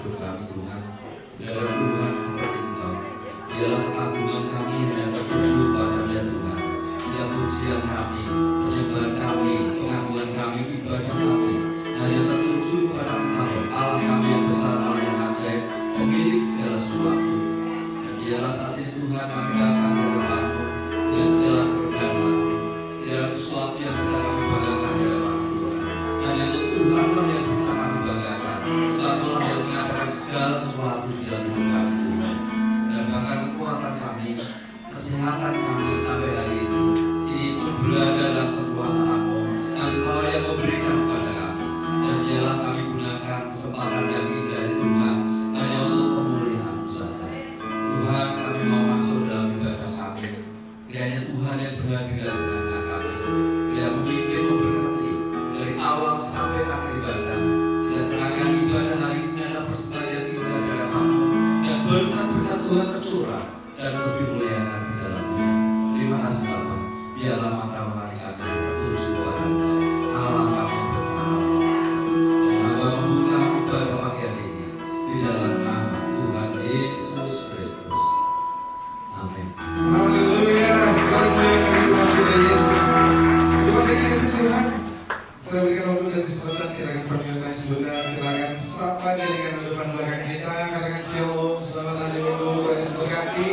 hidup kami Tuhan. Biarlah Tuhan seperti Engkau. Biarlah keagungan kami hanya tertuju pada-Nya Tuhan. Biar pujian kami, penyembahan kami, pengagungan kami, ibadah kami hanya tertuju pada Engkau, Allah kami yang besar, Allah yang ajaib, pemilik segala sesuatu. Dan biarlah saat ini Tuhan kami datang ke depan-Mu dari segala kerendahan. Biarlah sesuatu yang bisa kami banggakan di hadapan Tuhan. Hanya untuk Tuhanlah yang bisa kami banggakan. Sebab-Nya yang mengatakan segala sesuatu di dalam hidup kami Tuhan. Dan bahkan kekuatan kami, kesehatan kami sampai hari ini pun berada dalam kekuasaan-Mu. Engkau yang memberikan kepada kami. Dan biarlah kami gunakan kesempatan yang indah ini Tuhan hanya untuk kemuliaan saja. Tuhan, kami mau masuk dalam ibadah kami. Kiranya Tuhan yang berhadir dalam tengah kami, biar memimpin memberkati dari awal sampai akhir ibadah. Sehingga serahkan ibadah hari ini adalah persembahan yang indah di hadapan-Mu, dan berkat-berkat Tuhan tercurah dan lebih muliakan di dalamnya. Terima kasih Bapa. Biarlah mata rohani kami tertuju pada Engkau, Allah kami yang besar. Hamba membuka ibadah pagi hari ini di dalam nama Tuhan Yesus Kristus. Amin. Haleluya. Sebagai kasih Tuhan, saya berikan waktu dan kesempatan kita akan panggilkan sebentar. Kita akan sapa jadikan depan belakang kita. Katakan shalom, selamat hari Minggu, Tuhan Yesus berkati.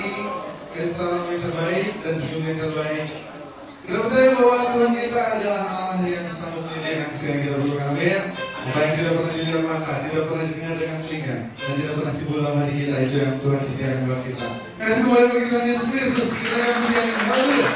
Kasih salam yang terbaik dan senyum yang terbaik. Kita percaya bahwa Tuhan kita adalah Allah yang sanggup menyediakan segala yang kita butuhkan. Amin. Apa yang tidak pernah dilihat mata, tidak pernah didengar dengan telinga, dan tidak pernah timbul dalam hati kita, itu yang Tuhan sediakan buat kita. Kasih kembali bagi Tuhan Yesus Kristus. Kita akan pujian. Haleluya.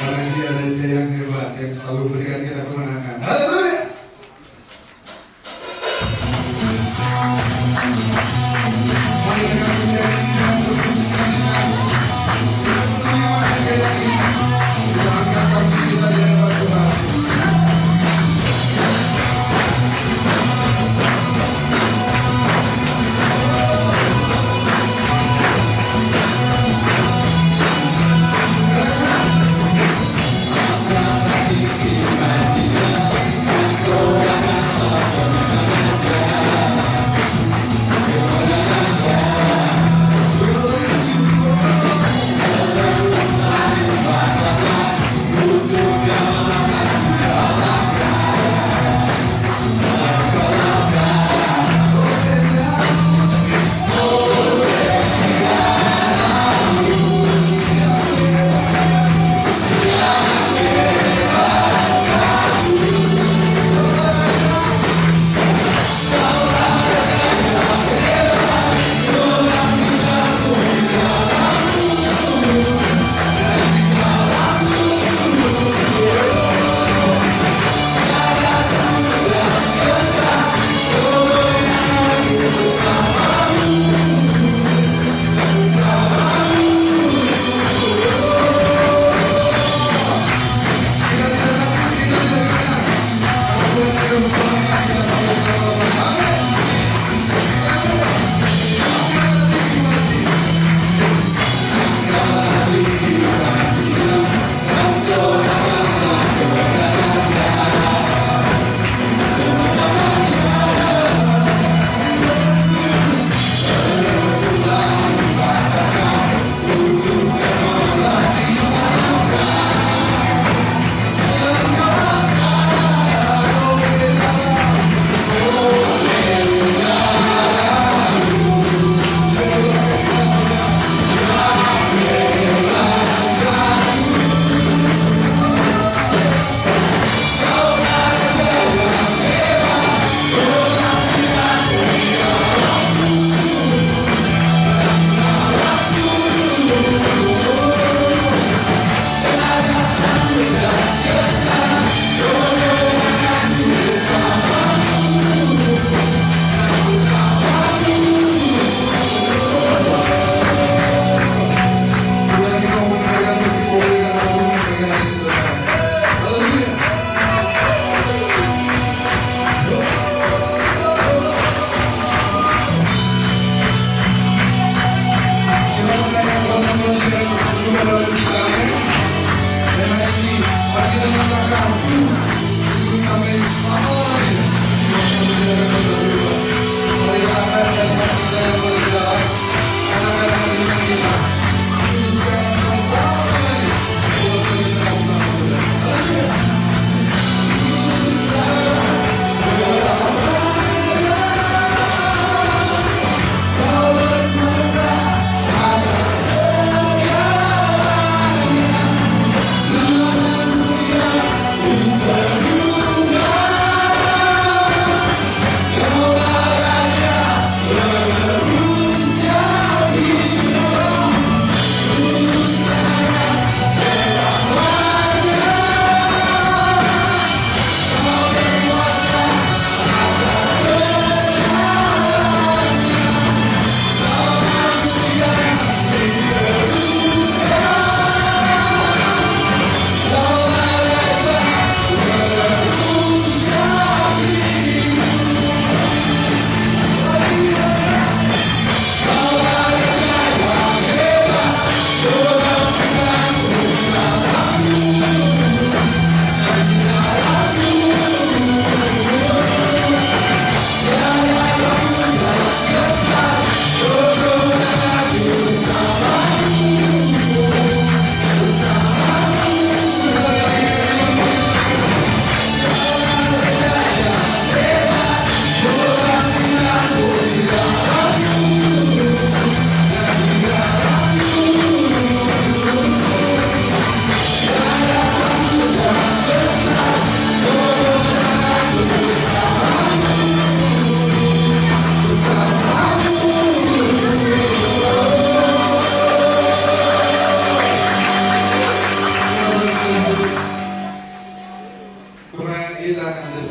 Karena dia ada Dia yang hebat yang selalu berikan kita kemenangan. Haleluya. Mari dengan pujian kita kita angkat kaki kita di hadapan Tuhan. Kita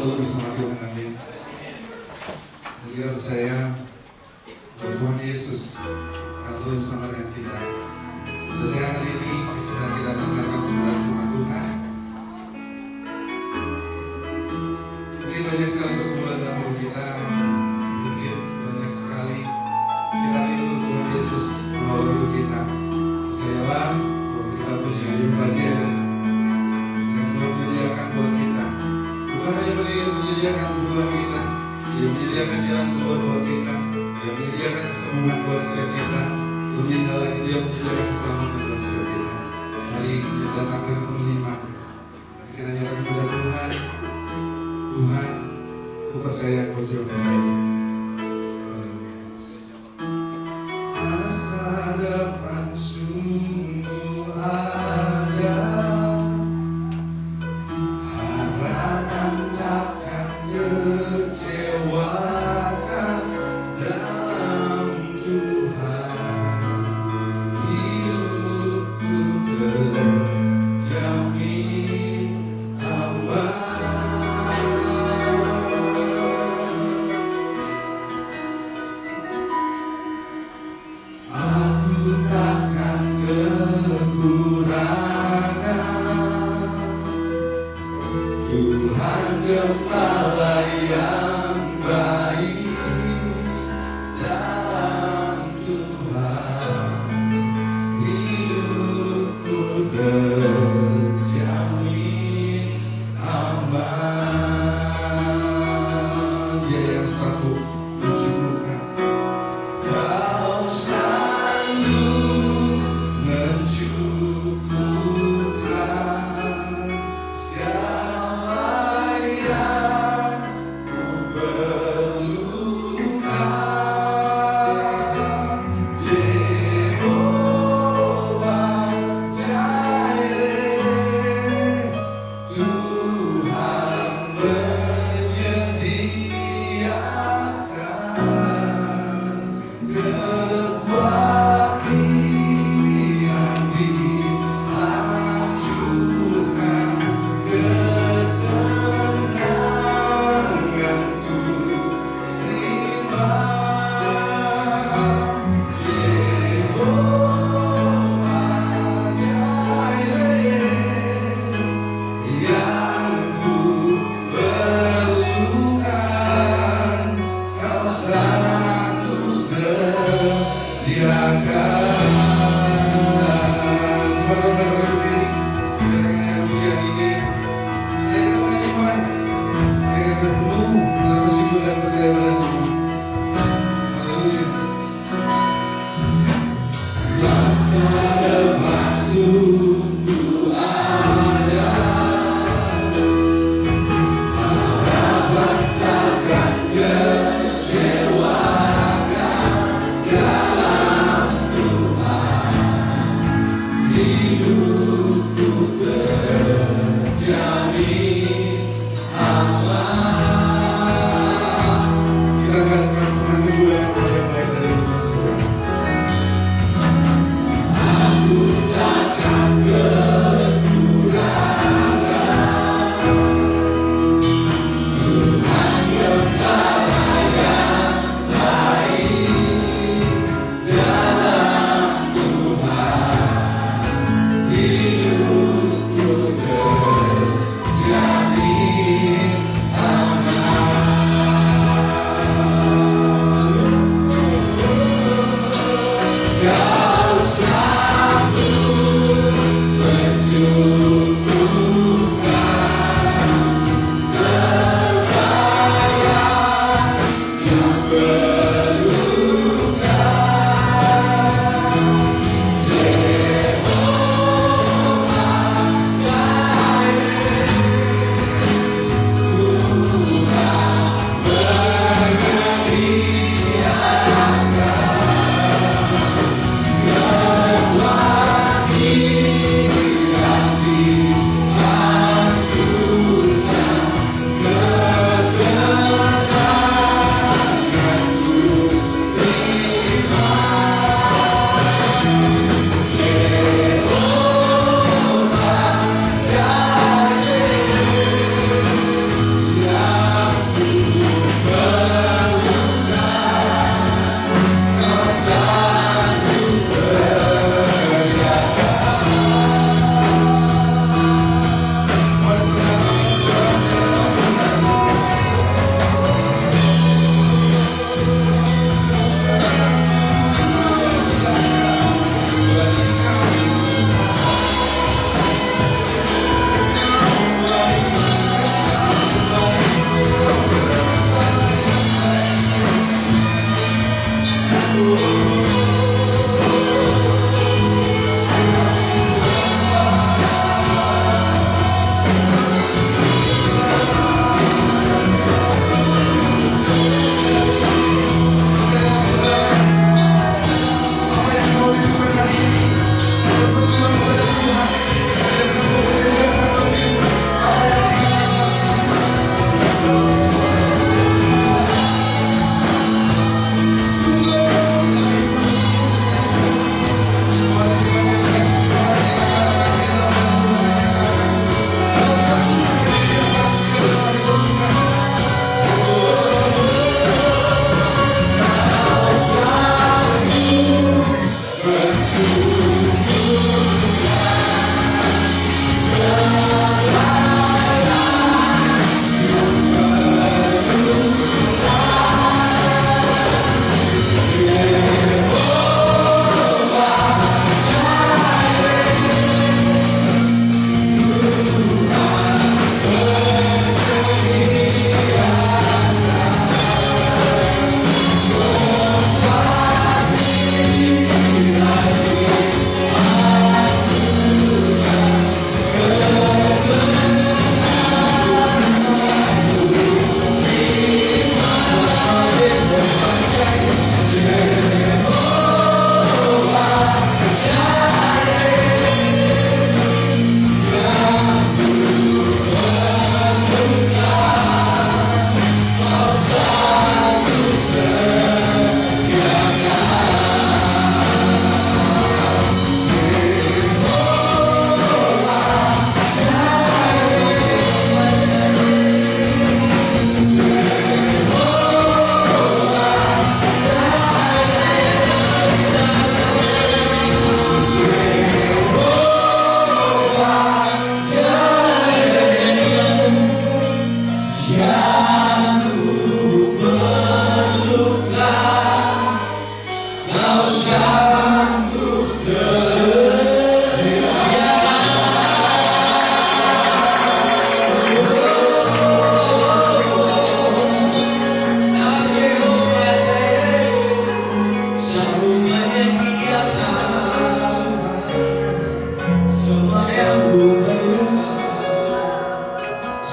selalu bersama Tuhan, amin. Saya percaya Tuhan Yesus akan selalu bersama dengan kita. Dan saya hari ini sudah kita akan datang kepada rumah Tuhan. Mungkin banyak sekali pergumulan dalam hidup kita, mungkin banyak sekali kita rindu Tuhan Yesus menolong hidup kita. Percayalah bahwa kita punya yang belajar yang selalu menyediakan buat kita. Bukan hanya menyediakan tujuan kita, Dia menyediakan jalan keluar buat kita, Dia menyediakan kesembuhan buat setiap kita. Lebih lagi Dia menyediakan keselamatan buat setiap kita. Mari kita datangkan penerima. Kita nyatakan kepada Tuhan, Tuhan, Ku percaya Kau jauh percaya. Masa depan sungguh ada, harapan takkan kecewakan dalam Tuhan. Hidupku terjamin aman. Aku takkan kekurangan. Tuhan Gembala yang baik, dalam Tuhan hidupku terjamin aman. Dia yang selalu mencukupkan. Kau selalu mencukupkan segala yang ku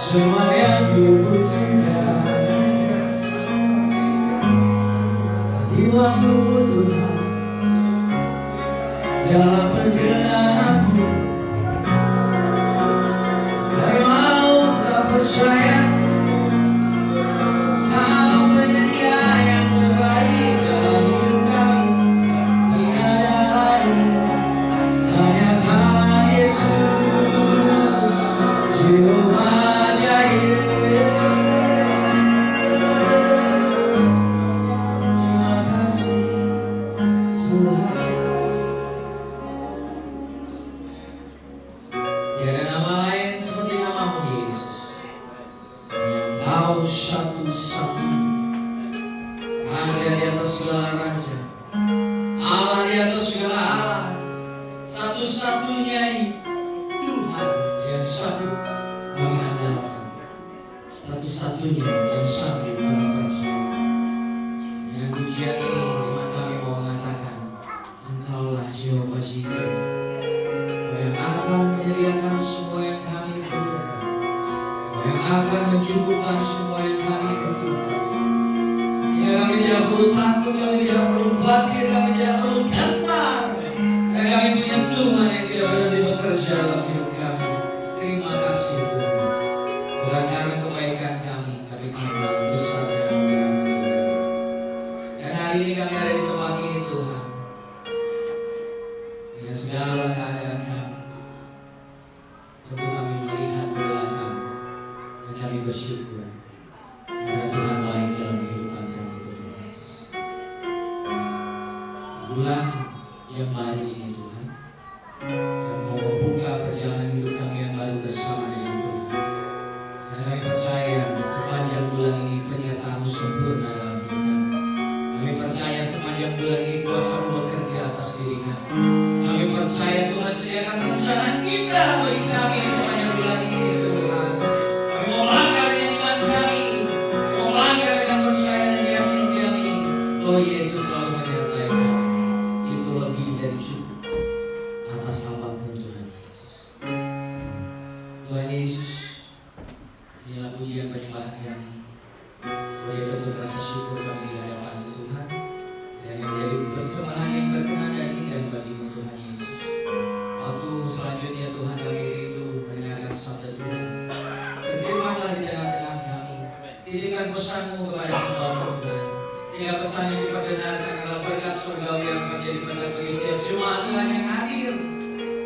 semua yang ku butuhkan di waktu butuh dalam perjalananku. Dari mau tak percaya sama penyedia yang terbaik dalam hidup kami. Tiada lain, hanya Tuhan Yesus, Jehovah Jireh. Terima kasih Tuhan. Tiada nama lain seperti namamu Yesus. Engkau satu-satu, Raja di atas segala raja, Allah di atas segala Allah, satu-satunya Tuhan yang sanggup kami andalkan, satu-satunya yang sanggup kami percaya. Dengan pujian ini iman kami mau mengatakan, Engkaulah Jehovah Jireh, Kau yang akan menyediakan semua yang kami butuhkan, Kau yang akan mencukupkan semua yang kami butuhkan. Sehingga kami tidak perlu takut, kami tidak perlu khawatir, kami tidak perlu gentar. Dan kami punya Tuhan yang tidak berhenti bekerja dalam hidup kami. Terima kasih Tuhan. Tuhan karena kebaikan kami tahu besar dan anugerah-Mu Tuhan. Dan hari ini kami ada di tempat ini Tuhan. Dengan segala keadaan kami, tentu kami melihat ke belakang dan kami bersyukur karena Tuhan baik dalam kehidupan kami Tuhan Yesus. Bulan yang baru ini Tuhan, kami mau membuka perjalanan hidup kami yang baru bersama dengan Tuhan. Dan kami percaya sepanjang bulan ini penyertaan-Mu sempurna dalam hidup kami. Kami percaya sepanjang bulan ini kuasa-Mu bekerja atas diri kami. Kami percaya Tuhan sediakan rencana indah bagi kami sepanjang bulan ini Tuhan. Kami mau melangkah dengan iman kami, mau melangkah dengan percaya dan yakin kami bahwa Yesus selalu menyertai kami. Itu lebih dari cukup atas apapun Tuhan Yesus. Tuhan Yesus, inilah pujian penyembahan kami sebagai bentuk rasa syukur kami di hadapan-Mu Tuhan, dan yang menjadi persembahan yang berkenan dan indah bagi-Mu Tuhan Yesus. Waktu selanjutnya Tuhan kami rindu mendengarkan sabda Tuhan. Berfirmanlah di tengah-tengah kami, titipkan pesan-Mu kepada hamba-Mu Tuhan, sehingga pesan yang diperdengarkan adalah berkat surgawi yang akan menjadi berkat bagi setiap jemaat Tuhan yang hadir.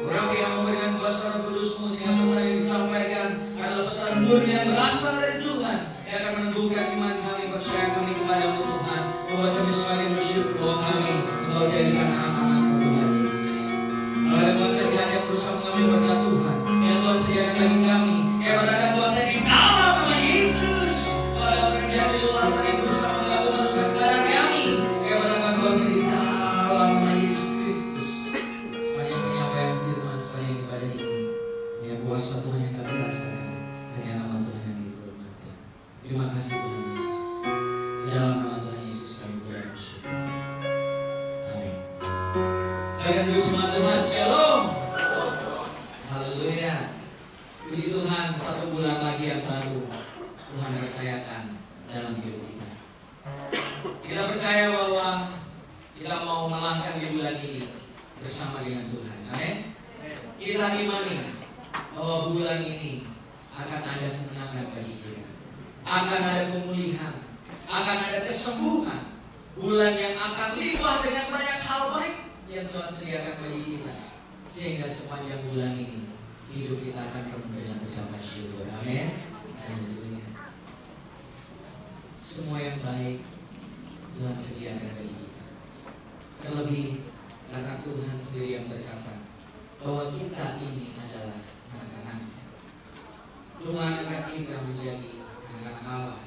Orang yang memberikan kuasa Roh Kudus-Mu sehingga pesan yang disampaikan adalah pesan murni yang berasal dari Tuhan, yang akan menumbuhkan iman kami, percaya kami kepada-Mu Tuhan, membuat kami semakin bersyukur bahwa kami Engkau jadikan anak-anak-Mu Tuhan Yesus. Kalau ada kuasa di hati yang berusaha mengambil berkat Tuhan yang Tuhan sediakan bagi kami, yang berdakan kuasa di dalam nama Yesus. Kalau ada orang yang di luar sana yang berusaha mengambil merusak kepada kami, yang berdakan kuasa di dalam nama Yesus Kristus. Sepanjang penyampaian firman, sepanjang ibadah ini, yang kuasa Tuhan yang kami rasakan, hanya nama Tuhan yang dihormati. Terima kasih Tuhan Yesus. Di dalam nama Tuhan Yesus kami bersyukur. Amin. Saya akan berjemaat Tuhan. Shalom. Haleluya. Puji Tuhan, satu bulan lagi yang baru Tuhan percayakan dalam hidup kita. Kita percaya bahwa kita mau melangkah di bulan ini bersama dengan Tuhan. Amin. Kita imani bahwa bulan ini akan ada kemenangan bagi kita, akan ada pemulihan, akan ada kesembuhan. Bulan yang akan limpah dengan banyak hal baik yang Tuhan sediakan bagi kita, sehingga sepanjang bulan ini hidup kita akan penuh dengan ucapan syukur. Amin. Haleluya. Semua yang baik Tuhan sediakan bagi kita. Terlebih karena Tuhan sendiri yang berkata bahwa kita ini adalah anak-anak-Nya. Tuhan angkat kita menjadi anak-anak Allah,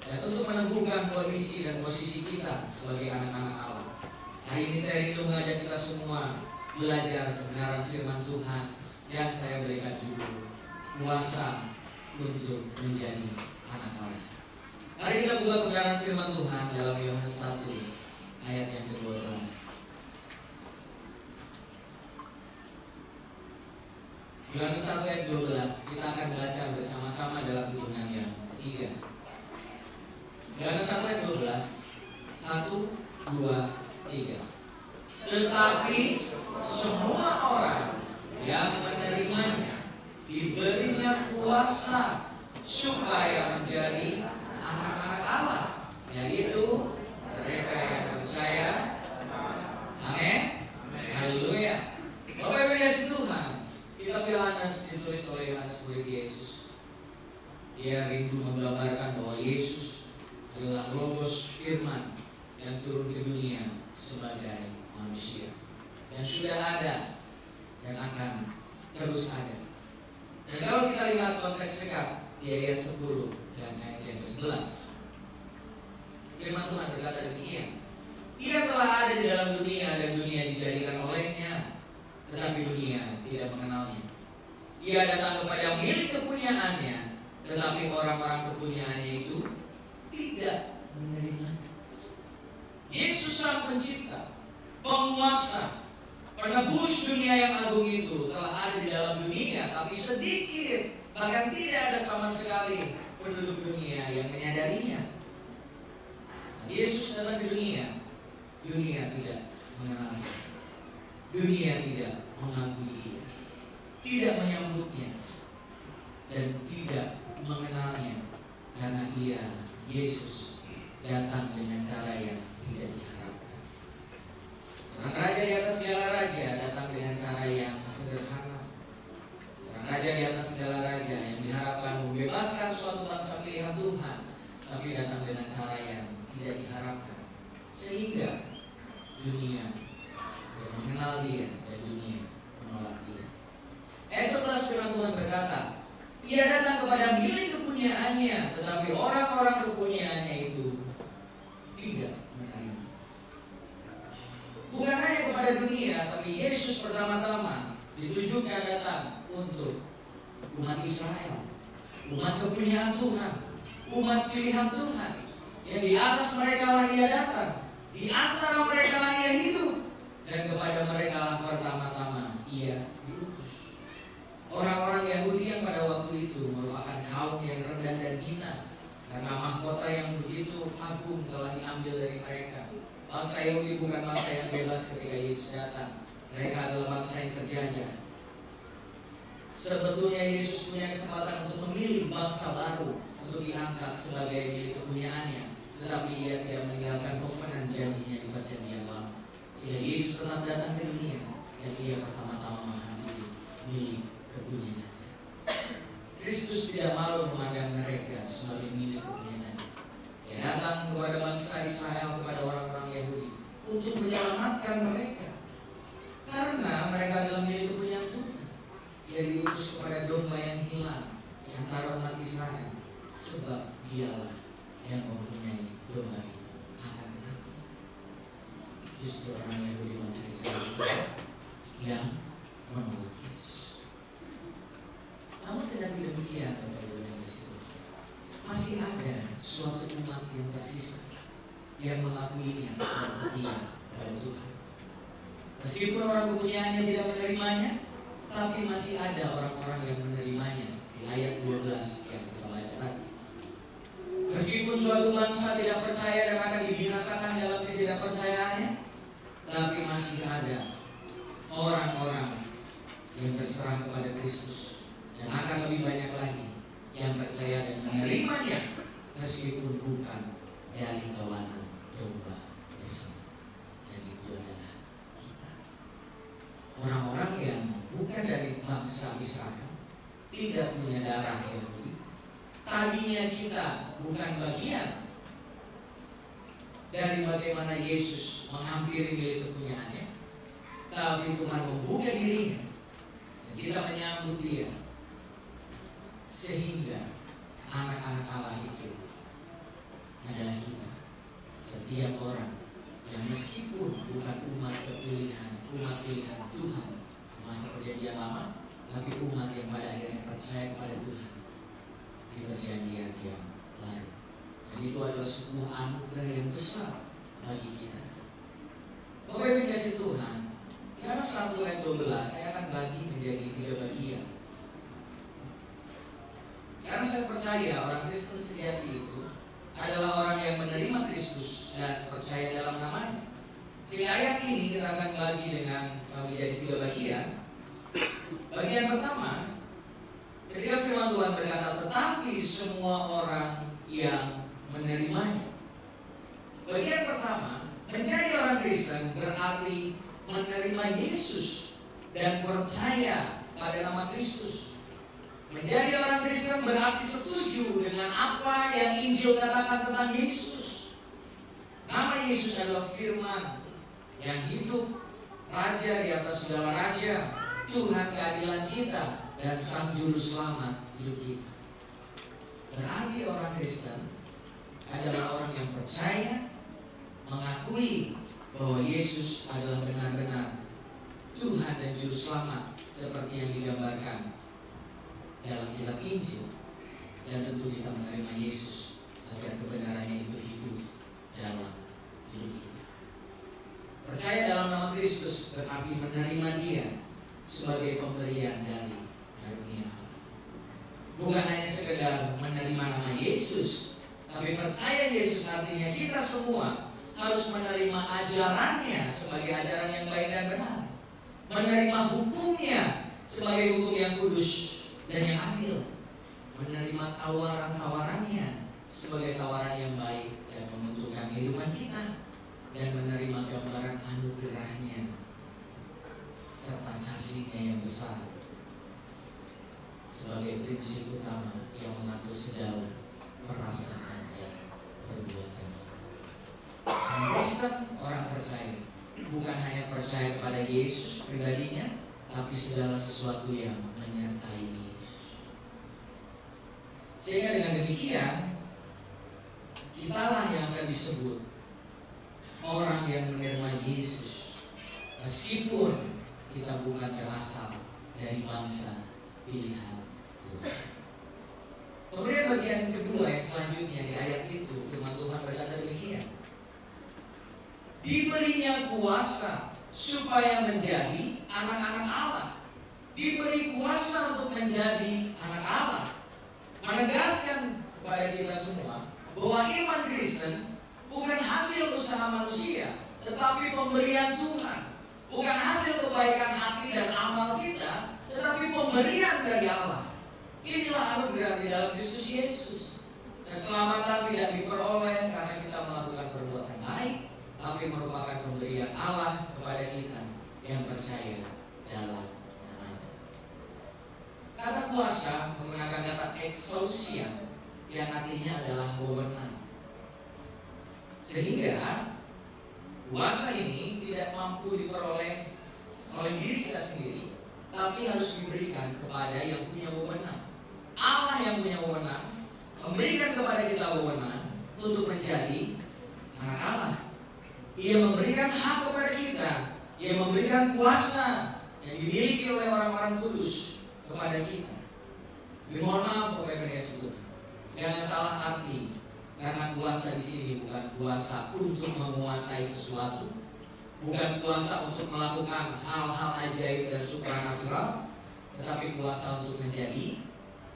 dan untuk meneguhkan kondisi dan posisi kita sebagai anak-anak Allah. Hari ini saya ingin mengajak kita semua belajar kebenaran firman Tuhan yang saya berikan judul kuasa untuk menjadi anak Allah. Mari kita buka kebenaran firman Tuhan dalam Yohanes 1 ayat yang ke-12. Yohanes 1 ayat 12, kita akan baca bersama-sama dalam Yohanes 1 ayat 12. 1, 2, 3. Tetapi semua orang yang menerimanya diberinya kuasa supaya menjadi anak-anak Allah, yaitu mereka yang percaya. Amin. Haleluya. Bapak Ibu kasih Tuhan, kitab Yohanes ditulis oleh Yohanes murid Yesus. Dia rindu menggambarkan bahwa Yesus adalah Logos Firman yang turun ke dunia sebagai manusia, yang sudah ada dan akan terus ada. Dan kalau kita lihat konteks dekat di ayat 10 dan ayat yang 11, firman Tuhan berkata demikian: Ia telah ada di dalam dunia dan dunia dijadikan olehnya, tetapi dunia tidak mengenalnya. Ia datang kepada milik kepunyaannya, tetapi orang-orang kepunyaannya itu tidak menerimanya. Yesus Sang Pencipta, Penguasa, Penebus dunia yang agung itu telah ada di dalam dunia, tapi sedikit, bahkan tidak ada sama sekali penduduk dunia yang menyadarinya. Yesus datang ke dunia, dunia tidak mengenalnya, dunia tidak mengakui Dia, tidak menyambutnya, dan tidak mengenalnya, karena Dia, Yesus, datang dengan cara yang tidak diharapkan. Seorang raja di atas segala raja datang dengan cara yang sederhana. Seorang raja di atas segala raja yang diharapkan membebaskan suatu bangsa pilihan Tuhan, tapi datang dengan cara yang tidak diharapkan, sehingga dunia tidak mengenal Dia dan dunia menolak Dia. Ayat 11 firman Tuhan berkata, Ia datang kepada milik kepunyaannya, tetapi orang-orang kepunyaannya itu tidak menerima. Bukan hanya kepada dunia, tapi Yesus pertama-tama ditujukan datang untuk umat Israel, umat kepunyaan Tuhan, umat pilihan Tuhan, yang di atas mereka lah Ia datang, di antara mereka lah Ia hidup, dan kepada mereka lah pertama-tama Ia diutus. Orang-orang Yahudi yang pada waktu itu merupakan kaum yang rendah dan hina, karena mahkota yang begitu agung telah diambil dari mereka. Bangsa Yahudi bukan bangsa yang bebas ketika Yesus datang. Mereka adalah bangsa yang terjajah. Sebetulnya Yesus punya kesempatan untuk memilih bangsa baru untuk diangkat sebagai milik kepunyaannya, tetapi Ia tidak meninggalkan covenant janjinya di perjanjian lama. Sehingga Yesus tetap datang ke dunia, dan Ia pertama-tama mengambil milik kepunyaannya. Kristus tidak malu memandang mereka sebagai milik kepunyaannya. Dia datang kepada bangsa Israel, kepada orang-orang Yahudi, untuk menyelamatkan mereka, karena mereka adalah milik kepunyaan Tuhan. Dia diutus kepada domba yang hilang di antara umat Israel, sebab Dialah yang mempunyai domba itu. Akan tetapi justru orang Yahudi bangsa Israel yang menolak Yesus. Namun tidak demikian, Bapak Ibu yang di situ. Masih ada suatu umat yang tersisa yang mengakuinya dan setia pada Tuhan. Meskipun orang kepunyaannya tidak menerimanya, tapi masih ada orang-orang yang menerimanya. Di ayat 12 yang kita baca tadi. Meskipun suatu bangsa tidak percaya dan akan dibinasakan dalam ketidakpercayaannya, tapi masih ada orang-orang yang berserah kepada Kristus, dan akan lebih banyak lagi yang percaya dan menerimanya, meskipun bukan dari kawanan domba Yesus. Dan itu adalah kita, orang-orang yang bukan dari bangsa Israel, tidak punya darah Yahudi. Tadinya kita bukan bagian dari bagaimana Yesus menghampiri milik kepunyaannya, tapi Tuhan membuka dirinya dan kita menyambut Dia, sehingga anak-anak Allah itu adalah kita. Setiap orang yang meskipun bukan umat pilihan Tuhan masa perjanjian lama, tapi umat yang pada akhirnya percaya kepada Tuhan di perjanjian yang lain. Dan itu adalah sebuah anugerah yang besar bagi kita. Bapak Ibu kasih Tuhan, karena 1 ayat 12 saya akan bagi menjadi 3 bagian. Karena saya percaya orang Kristen sejati itu adalah orang yang menerima Kristus dan percaya dalam namanya. Sehingga ayat ini kita akan bagi menjadi 3 bagian. Bagian pertama, ketika firman Tuhan berkata, tetapi semua orang yang menerimanya. Bagian pertama, menjadi orang Kristen berarti menerima Yesus dan percaya pada nama Kristus. Menjadi orang Kristen berarti setuju dengan apa yang Injil katakan tentang Yesus. Nama Yesus adalah firman yang hidup, Raja di atas segala raja, Tuhan keadilan kita, dan Sang Juru Selamat hidup kita. Berarti orang Kristen adalah orang yang percaya, mengakui bahwa Yesus adalah benar-benar Tuhan dan Juru Selamat seperti yang digambarkan dalam kitab Injil. Dan tentu kita menerima Yesus agar kebenarannya itu hidup dalam hidup kita. Percaya dalam nama Kristus berarti menerima Dia sebagai pemberian dari karunia Allah. Bukan hanya sekedar menerima nama Yesus, tapi percaya Yesus artinya kita semua harus menerima ajarannya sebagai ajaran yang baik dan benar. Menerima hukumnya sebagai hukum yang kudus dan yang adil. Menerima tawaran-tawarannya sebagai tawaran yang baik dan menentukan kehidupan kita. Dan menerima gambaran anugerahnya serta kasihnya yang besar sebagai prinsip utama yang mengatur segala perasaan dan perbuatan. Kristen orang percaya bukan hanya percaya kepada Yesus pribadinya, tapi segala sesuatu yang menyertai Yesus. Sehingga dengan demikian, kitalah yang akan disebut orang yang menerima Yesus, meskipun kita bukan berasal dari bangsa pilihan Tuhan. Kemudian bagian kedua yang selanjutnya di ayat itu, firman Tuhan berkata demikian, diberinya kuasa supaya menjadi anak-anak Allah. Diberi kuasa untuk menjadi anak Allah, menegaskan kepada kita semua bahwa iman Kristen bukan hasil usaha manusia, tetapi pemberian Tuhan. Bukan hasil kebaikan hati dan amal kita, tetapi pemberian dari Allah. Inilah anugerah di dalam Kristus Yesus. Keselamatan tidak diperoleh karena kita melakukan perbuatan baik, tapi merupakan pemberian Allah kepada kita yang percaya dalam namanya. Kata kuasa menggunakan kata exousia yang artinya adalah wewenang. Sehingga kuasa ini tidak mampu diperoleh oleh diri kita sendiri, tapi harus diberikan kepada yang punya wewenang. Allah yang punya wewenang memberikan kepada kita wewenang untuk menjadi anak Allah. Ia memberikan hak kepada kita, Ia memberikan kuasa yang dimiliki oleh orang-orang kudus kepada kita. Mohon maaf Bapak Ibu Yesus, jangan salah arti. Karena kuasa di sini bukan kuasa untuk menguasai sesuatu, bukan kuasa untuk melakukan hal-hal ajaib dan supranatural, tetapi kuasa untuk menjadi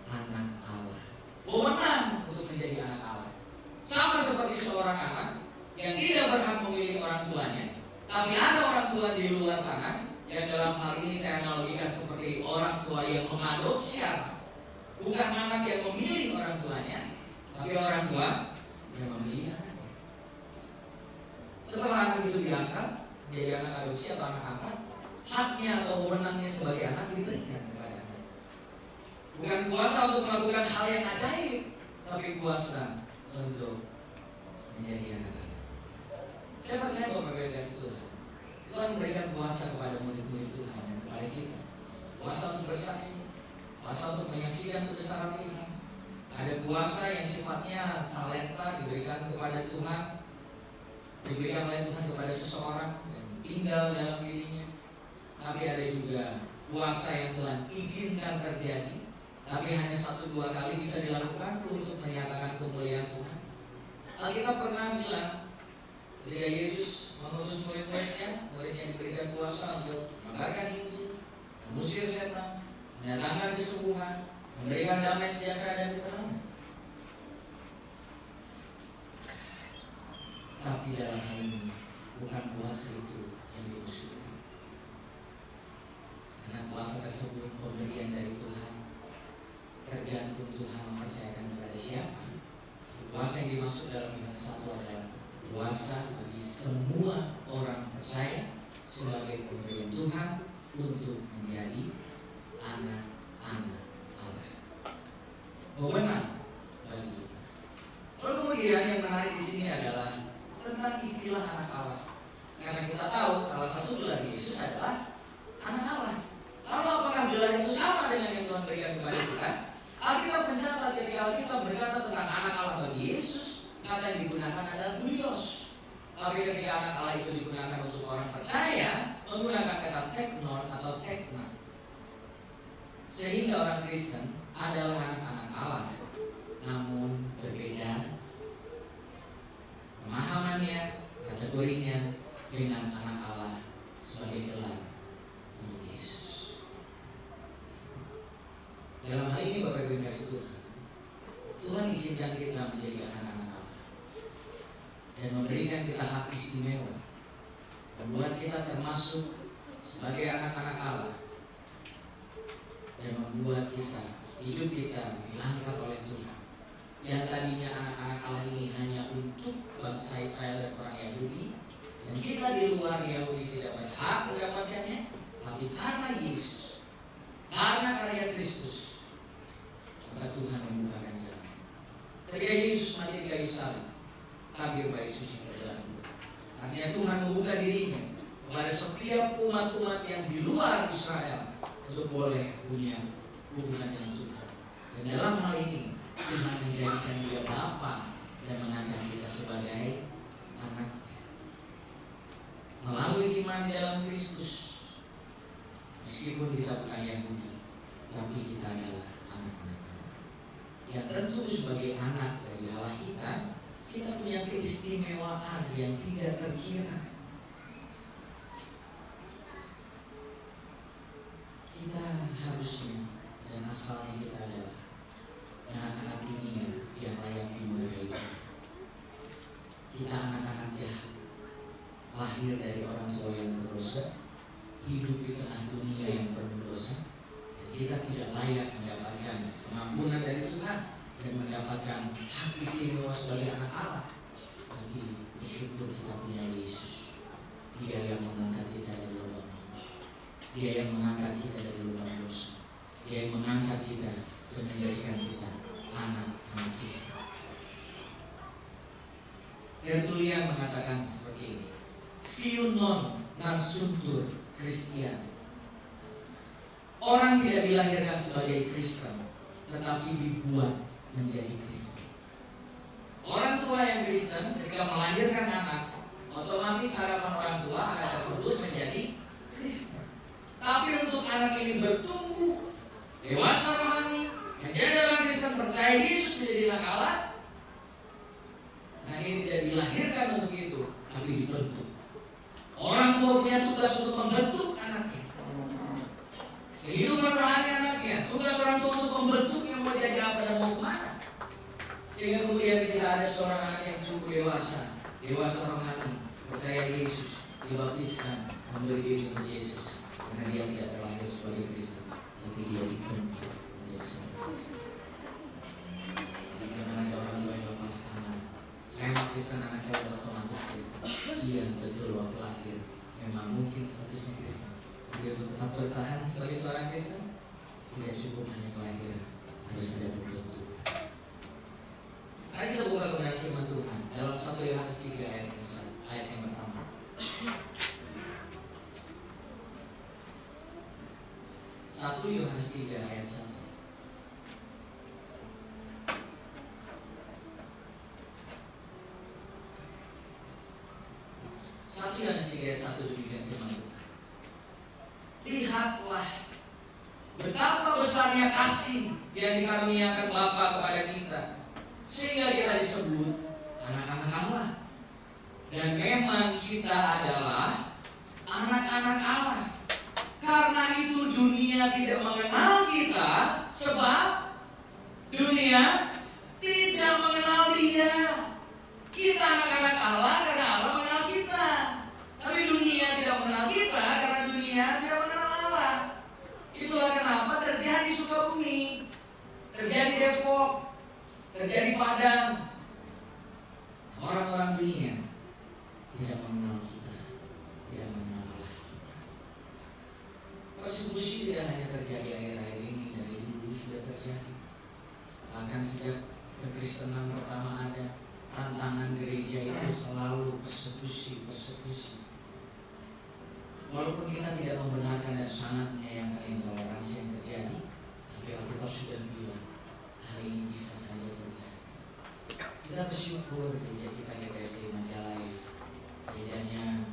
anak Allah. Wewenang untuk menjadi anak Allah. Sama seperti seorang anak yang tidak berhak memilih orang tuanya, tapi ada orang tua di luar sana yang dalam hal ini saya analogikan seperti orang tua yang mengadopsi anak. Bukan anak yang memilih orang tuanya, tapi orang tua yang memilih anaknya. Setelah anak itu diangkat jadi anak adopsi atau anak angkat, haknya atau wewenangnya sebagai anak diberikan kepada anak. Bukan kuasa untuk melakukan hal yang ajaib, tapi kuasa untuk menjadi anak Allah. Saya percaya bahwa berbeda itu Tuhan memberikan kuasa kepada murid-murid Tuhan dan kepada kita. Kuasa untuk bersaksi, kuasa untuk menyaksikan kebesaran Tuhan. Ada kuasa yang sifatnya talenta diberikan kepada Tuhan, diberikan oleh Tuhan kepada seseorang dan tinggal dalam dirinya. Tapi ada juga kuasa yang Tuhan izinkan terjadi, tapi hanya 1-2 kali bisa dilakukan untuk menyatakan kemuliaan Tuhan. Alkitab pernah bilang, ketika Yesus mengutus murid-muridnya, muridnya diberikan kuasa untuk mengabarkan Injil, mengusir setan, mendatangkan kesembuhan, memberikan damai sejahtera dan ketenangan. Tetapi dalam hal ini bukan kuasa itu yang dimaksudkan. Karena kuasa tersebut pemberian dari Tuhan, tergantung Tuhan mempercayakan kepada siapa. Kuasa yang dimaksud dalam Yohanes 1 adalah kuasa bagi semua orang percaya sebagai pemberian Tuhan untuk menjadi anak-anak Allah. Benar bagi kita. Lalu kemudian yang menarik di sini adalah tentang istilah anak Allah. Karena kita tahu salah satu gelar Yesus adalah anak Allah. Lalu apakah gelar itu sama dengan yang Tuhan berikan kepada kita? Alkitab mencatat ketika Alkitab berkata tentang anak Allah bagi Yesus, kata yang digunakan adalah huios. Tapi ketika anak Allah itu digunakan untuk orang percaya, menggunakan kata teknon atau tekna. Sehingga orang Kristen adalah anak-anak Allah, namun berbeda pemahamannya, kategorinya dengan anak Allah sebagai gelar untuk Yesus. Dalam hal ini Bapak Ibu yang kasih Tuhan izinkan kita menjadi anak-anak Allah dan memberikan kita hak istimewa, membuat kita termasuk sebagai anak-anak Allah, dan membuat kita hidup kita diangkat oleh Tuhan. Yang tadinya anak-anak Allah ini hanya untuk bangsa Israel dan orang Yahudi, dan kita di luar Yahudi tidak berhak mendapatkannya, tapi karena Yesus, karena karya Kristus, maka Tuhan membukakan jalan. Ketika Yesus mati di kayu salib, tabir bait suci terdalam. Artinya Tuhan membuka dirinya kepada setiap umat-umat yang di luar Israel untuk boleh punya hubungan dengan Tuhan. Dan dalam hal ini Tuhan menjadikan dia Bapa dan mengangkat kita sebagai anak. Melalui iman dalam Kristus, meskipun kita bukan Yahudi, tapi kita adalah anak-anak. Ya tentu sebagai anak dari Allah kita punya keistimewaan yang tidak terkira. Kita harusnya dan asalnya kita adalah anak-anak dunia yang layak dimurahi. Kita anak-anak jahat, lahir dari orang tua yang berdosa, hidup di tengah dunia yang penuh dosa. Kita tidak layak mendapatkan pengampunan dari Tuhan dan mendapatkan hak istimewa sebagai anak Allah. Tapi bersyukur kita punya Yesus. Dia yang mengangkat kita dari lubang, Dia yang mengangkat kita dari lubang dosa, Dia yang mengangkat kita dan menjadikan kita anak-anak Dia. Tertullian mengatakan seperti ini: Fiu non narsuntur Christian. Orang tidak dilahirkan sebagai Kristen, tetapi dibuat menjadi Kristen. Orang tua yang Kristen ketika melahirkan anak, otomatis harapan orang tua anak tersebut menjadi Kristen. Tapi untuk anak ini bertumbuh, dewasa rohani, menjadi orang Kristen, percaya Yesus menjadi anak Allah, anak ini tidak dilahirkan untuk itu, tapi dibentuk. Orang tua punya tugas untuk membentuk anaknya. Kehidupan rohani anaknya, tugas orang tua untuk membentuknya mau jadi apa dan mau kemana. Sehingga kemudian ketika ada seorang anak yang tumbuh dewasa rohani, percaya Yesus, dibaptiskan, memberi diri untuk Yesus, karena dia tidak terlahir sebagai Kristen, tapi dia dibentuk menjadi seorang Kristen. Jadi jangan ada orang tua yang lepas tangan. Saya mau Kristen, anak saya sudah otomatis Kristen. Iya betul, waktu lahir memang mungkin statusnya Kristen. Dia untuk tetap bertahan sebagai seorang Kristen tidak cukup hanya kelahiran, harus ada bentuk. Mari kita buka kebenaran firman Tuhan dalam 1 Yohanes 3 ayat yang pertama. 1 Yohanes 3 ayat 1. Yohanes 3 ayat 1 demikian firman Tuhan. Lihatlah betapa besarnya kasih yang dikaruniakan Bapa kepada kita, sehingga kita disebut anak-anak Allah. Dan memang kita adalah anak-anak Allah. Karena itu dunia tidak mengenal kita, sebab dunia tidak mengenal Dia. Kita anak-anak Allah karena Allah mengenal kita. Tapi dunia tidak mengenal kita karena dunia tidak mengenal Allah. Itulah kenapa terjadi Sukabumi, terjadi Depok, terjadi Padang. Orang-orang dunia tidak mengenal kita, tidak mengenal Allah. Persekusi tidak hanya terjadi akhir-akhir ini, dari dulu sudah terjadi. Bahkan sejak kekristenan pertama ada, tantangan gereja itu selalu persekusi. Walaupun kita tidak membenarkan dan sangat menyayangkan intoleransi yang terjadi, tapi Alkitab sudah bilang hal ini bisa saja terjadi. Kita bersyukur gereja kita GPSD Majalaya, gerejanya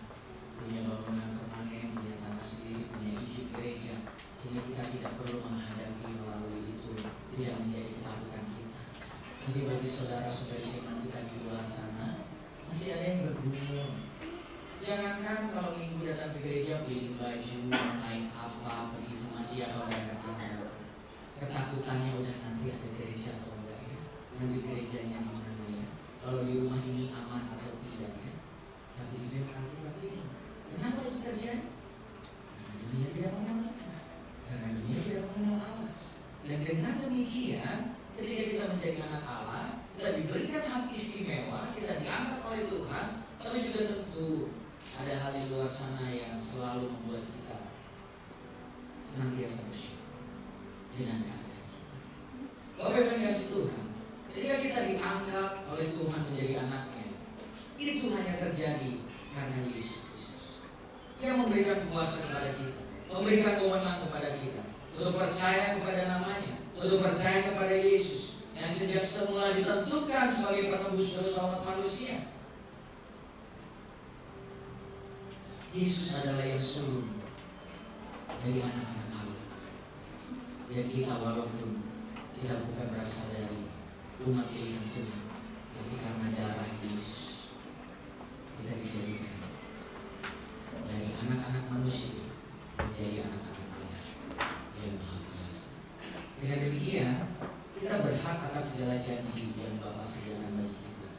punya bangunan permanen, punya tanah sendiri, punya izin gereja, sehingga kita tidak perlu menghadapi melalui itu, tidak menjadi ketakutan kita. Tapi bagi saudara-saudari seiman kita di luar sana, masih ada yang bergumul. Jangankan kalau minggu datang ke gereja beli baju, naik apa, pergi sama siapa, dan kerja. Ketakutannya udah nanti ada gereja atau enggak ya, nanti gerejanya di mana ya, kalau di rumah ini aman atau tidak ya. Tapi itu yang Alkitab bilang. Kenapa itu terjadi? Karena dunia tidak mengenal kita, karena dunia tidak mengenal Allah. Dan dengan demikian, ketika kita menjadi anak Allah, kita diberikan hak istimewa, kita diangkat oleh Tuhan, tapi juga tentu ada hal di luar sana yang selalu membuat kita senantiasa bersyukur dengan keadaan kita. Bapak Ibu yang kasih Tuhan, ketika kita diangkat oleh Tuhan menjadi anaknya, itu hanya terjadi karena Yesus Kristus yang memberikan kuasa kepada kita, memberikan wewenang kepada kita untuk percaya kepada namanya, untuk percaya kepada Yesus yang sejak semula ditentukan sebagai penebus dosa umat manusia. Yesus adalah yang sulung dari anak-anak Allah. Dan kita walaupun kita bukan berasal dari umat pilihan Tuhan, tapi karena darah Yesus kita dijadikan dari anak-anak manusia menjadi anak-anak Allah yang Maha Kuasa. Dengan demikian kita berhak atas segala janji yang Bapa sediakan bagi kita.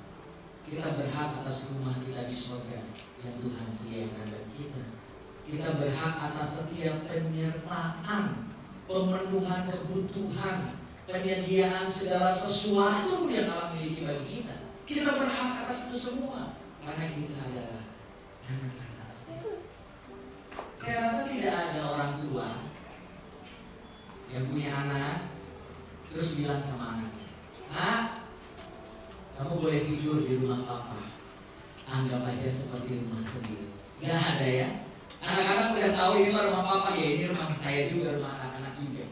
Kita berhak atas rumah kita di surga yang Tuhan sediakan bagi kita. Kita berhak atas setiap penyertaan, pemenuhan kebutuhan, penyediaan segala sesuatu yang Allah miliki bagi kita. Kita berhak atas itu semua karena kita adalah anak-anak. Saya rasa tidak ada orang tua yang punya anak terus bilang sama anaknya, "Nak, kamu boleh tidur di rumah papa, anggap aja seperti rumah sendiri." Gak ada ya. Anak-anak udah tahu ini rumah papa ya, ini rumah saya juga, rumah anak-anak juga.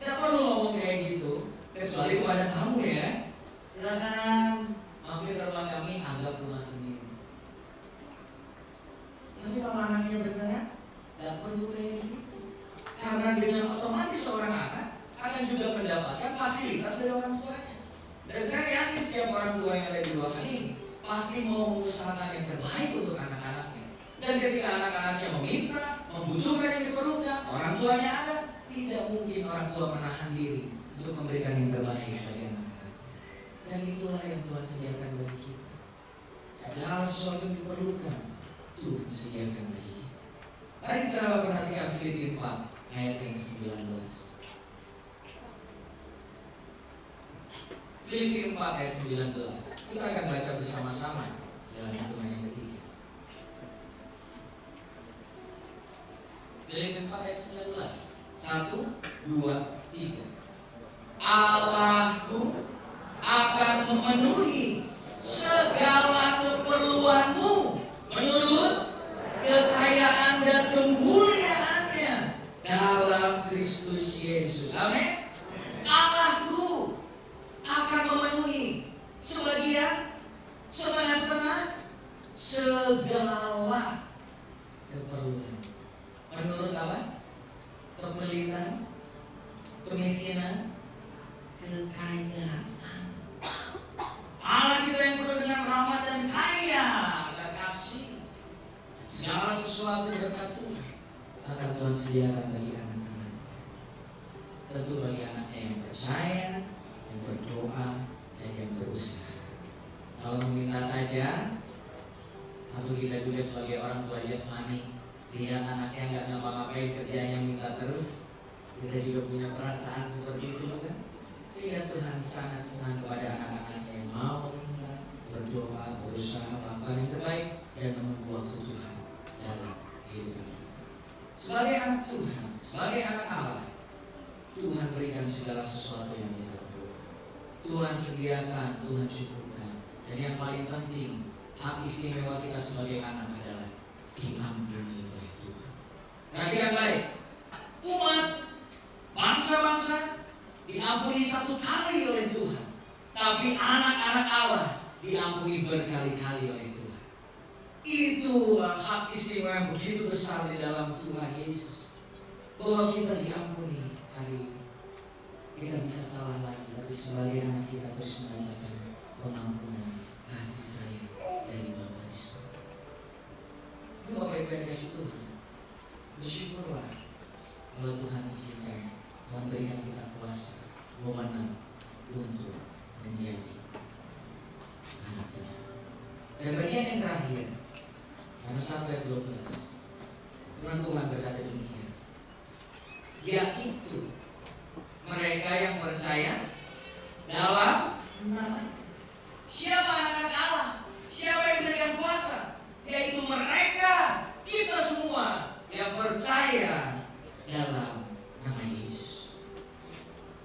Tidak perlu ngomong kayak gitu, kecuali kepada tamu ya. Silakan mampir ke rumah kami, anggap rumah sendiri. Tapi kalau anaknya benar, gak perlu kayak gitu. Karena dengan otomatis seorang anak akan juga mendapatkan fasilitas dari orang tuanya. Dan saya yakin setiap orang tua yang ada di ruangan ini pasti mau mengusahakan yang terbaik untuk anak-anaknya. Dan ketika anak-anaknya meminta, membutuhkan yang diperlukan, orang tuanya ada, tidak mungkin orang tua menahan diri untuk memberikan yang terbaik bagi anak-anak. Dan itulah yang Tuhan sediakan bagi kita. Segala sesuatu yang diperlukan, Tuhan sediakan bagi kita. Mari kita perhatikan Filipi 4 ayat yang 19. Filipi 4 ayat 19. Kita akan baca bersama-sama dalam hitungan yang ketiga. Filipi 4 ayat 19. 1, 2, 3. Allahku akan memenuhi segala keperluanmu menurut kekayaan dan kemuliaannya dalam Kristus Yesus. Amin. Allahku akan memenuhi sebagian, setengah-setengah, segala keperluan. Menurut apa? Kepelitan, kemiskinan, kekayaan. Allah kita yang penuh dengan rahmat dan kaya dan kasih. Segala sesuatu berkat Tuhan akan Tuhan sediakan bagi anak-anak. Tentu bagi anaknya yang percaya, yang berdoa, dan yang berusaha. Kalau meminta saja juga sebagai orang tua jasmani, lihat anaknya nggak ngapa-ngapain kerjanya minta terus, kita juga punya perasaan seperti itu kan? Sehingga Tuhan sangat senang kepada anak-anaknya yang mau berdoa, berusaha melakukan yang terbaik dan menunggu waktu Tuhan dalam kehidupan kita. Sebagai anak Tuhan, sebagai anak Allah, Tuhan berikan segala sesuatu yang kita perlukan. Tuhan sediakan, Tuhan cukupkan. Dan yang paling penting, hak istimewa kita sebagai anak adalah diampuni oleh Tuhan. Perhatikan baik, umat, bangsa-bangsa diampuni satu kali oleh Tuhan, tapi anak-anak Allah diampuni berkali-kali oleh Tuhan. Itu hak istimewa yang begitu besar di dalam Tuhan Yesus, bahwa kita diampuni hari ini. Kita bisa salah lagi, tapi sebagai anak kita terus mendapatkan pengampunan, kasih sayang dari Bapa di surga. Itu Bapak Ibu yang kasih Tuhan, bersyukurlah kalau Tuhan izinkan, Tuhan berikan kita kuasa, wewenang untuk menjadi anak Tuhan. Dan bagian yang terakhir, pada 1 ayat 12, Firman Tuhan berkata demikian, yaitu mereka yang percaya dalam nama. Siapa anak-anak Allah? Siapa yang diberikan kuasa? Yaitu mereka, kita semua yang percaya dalam nama Yesus.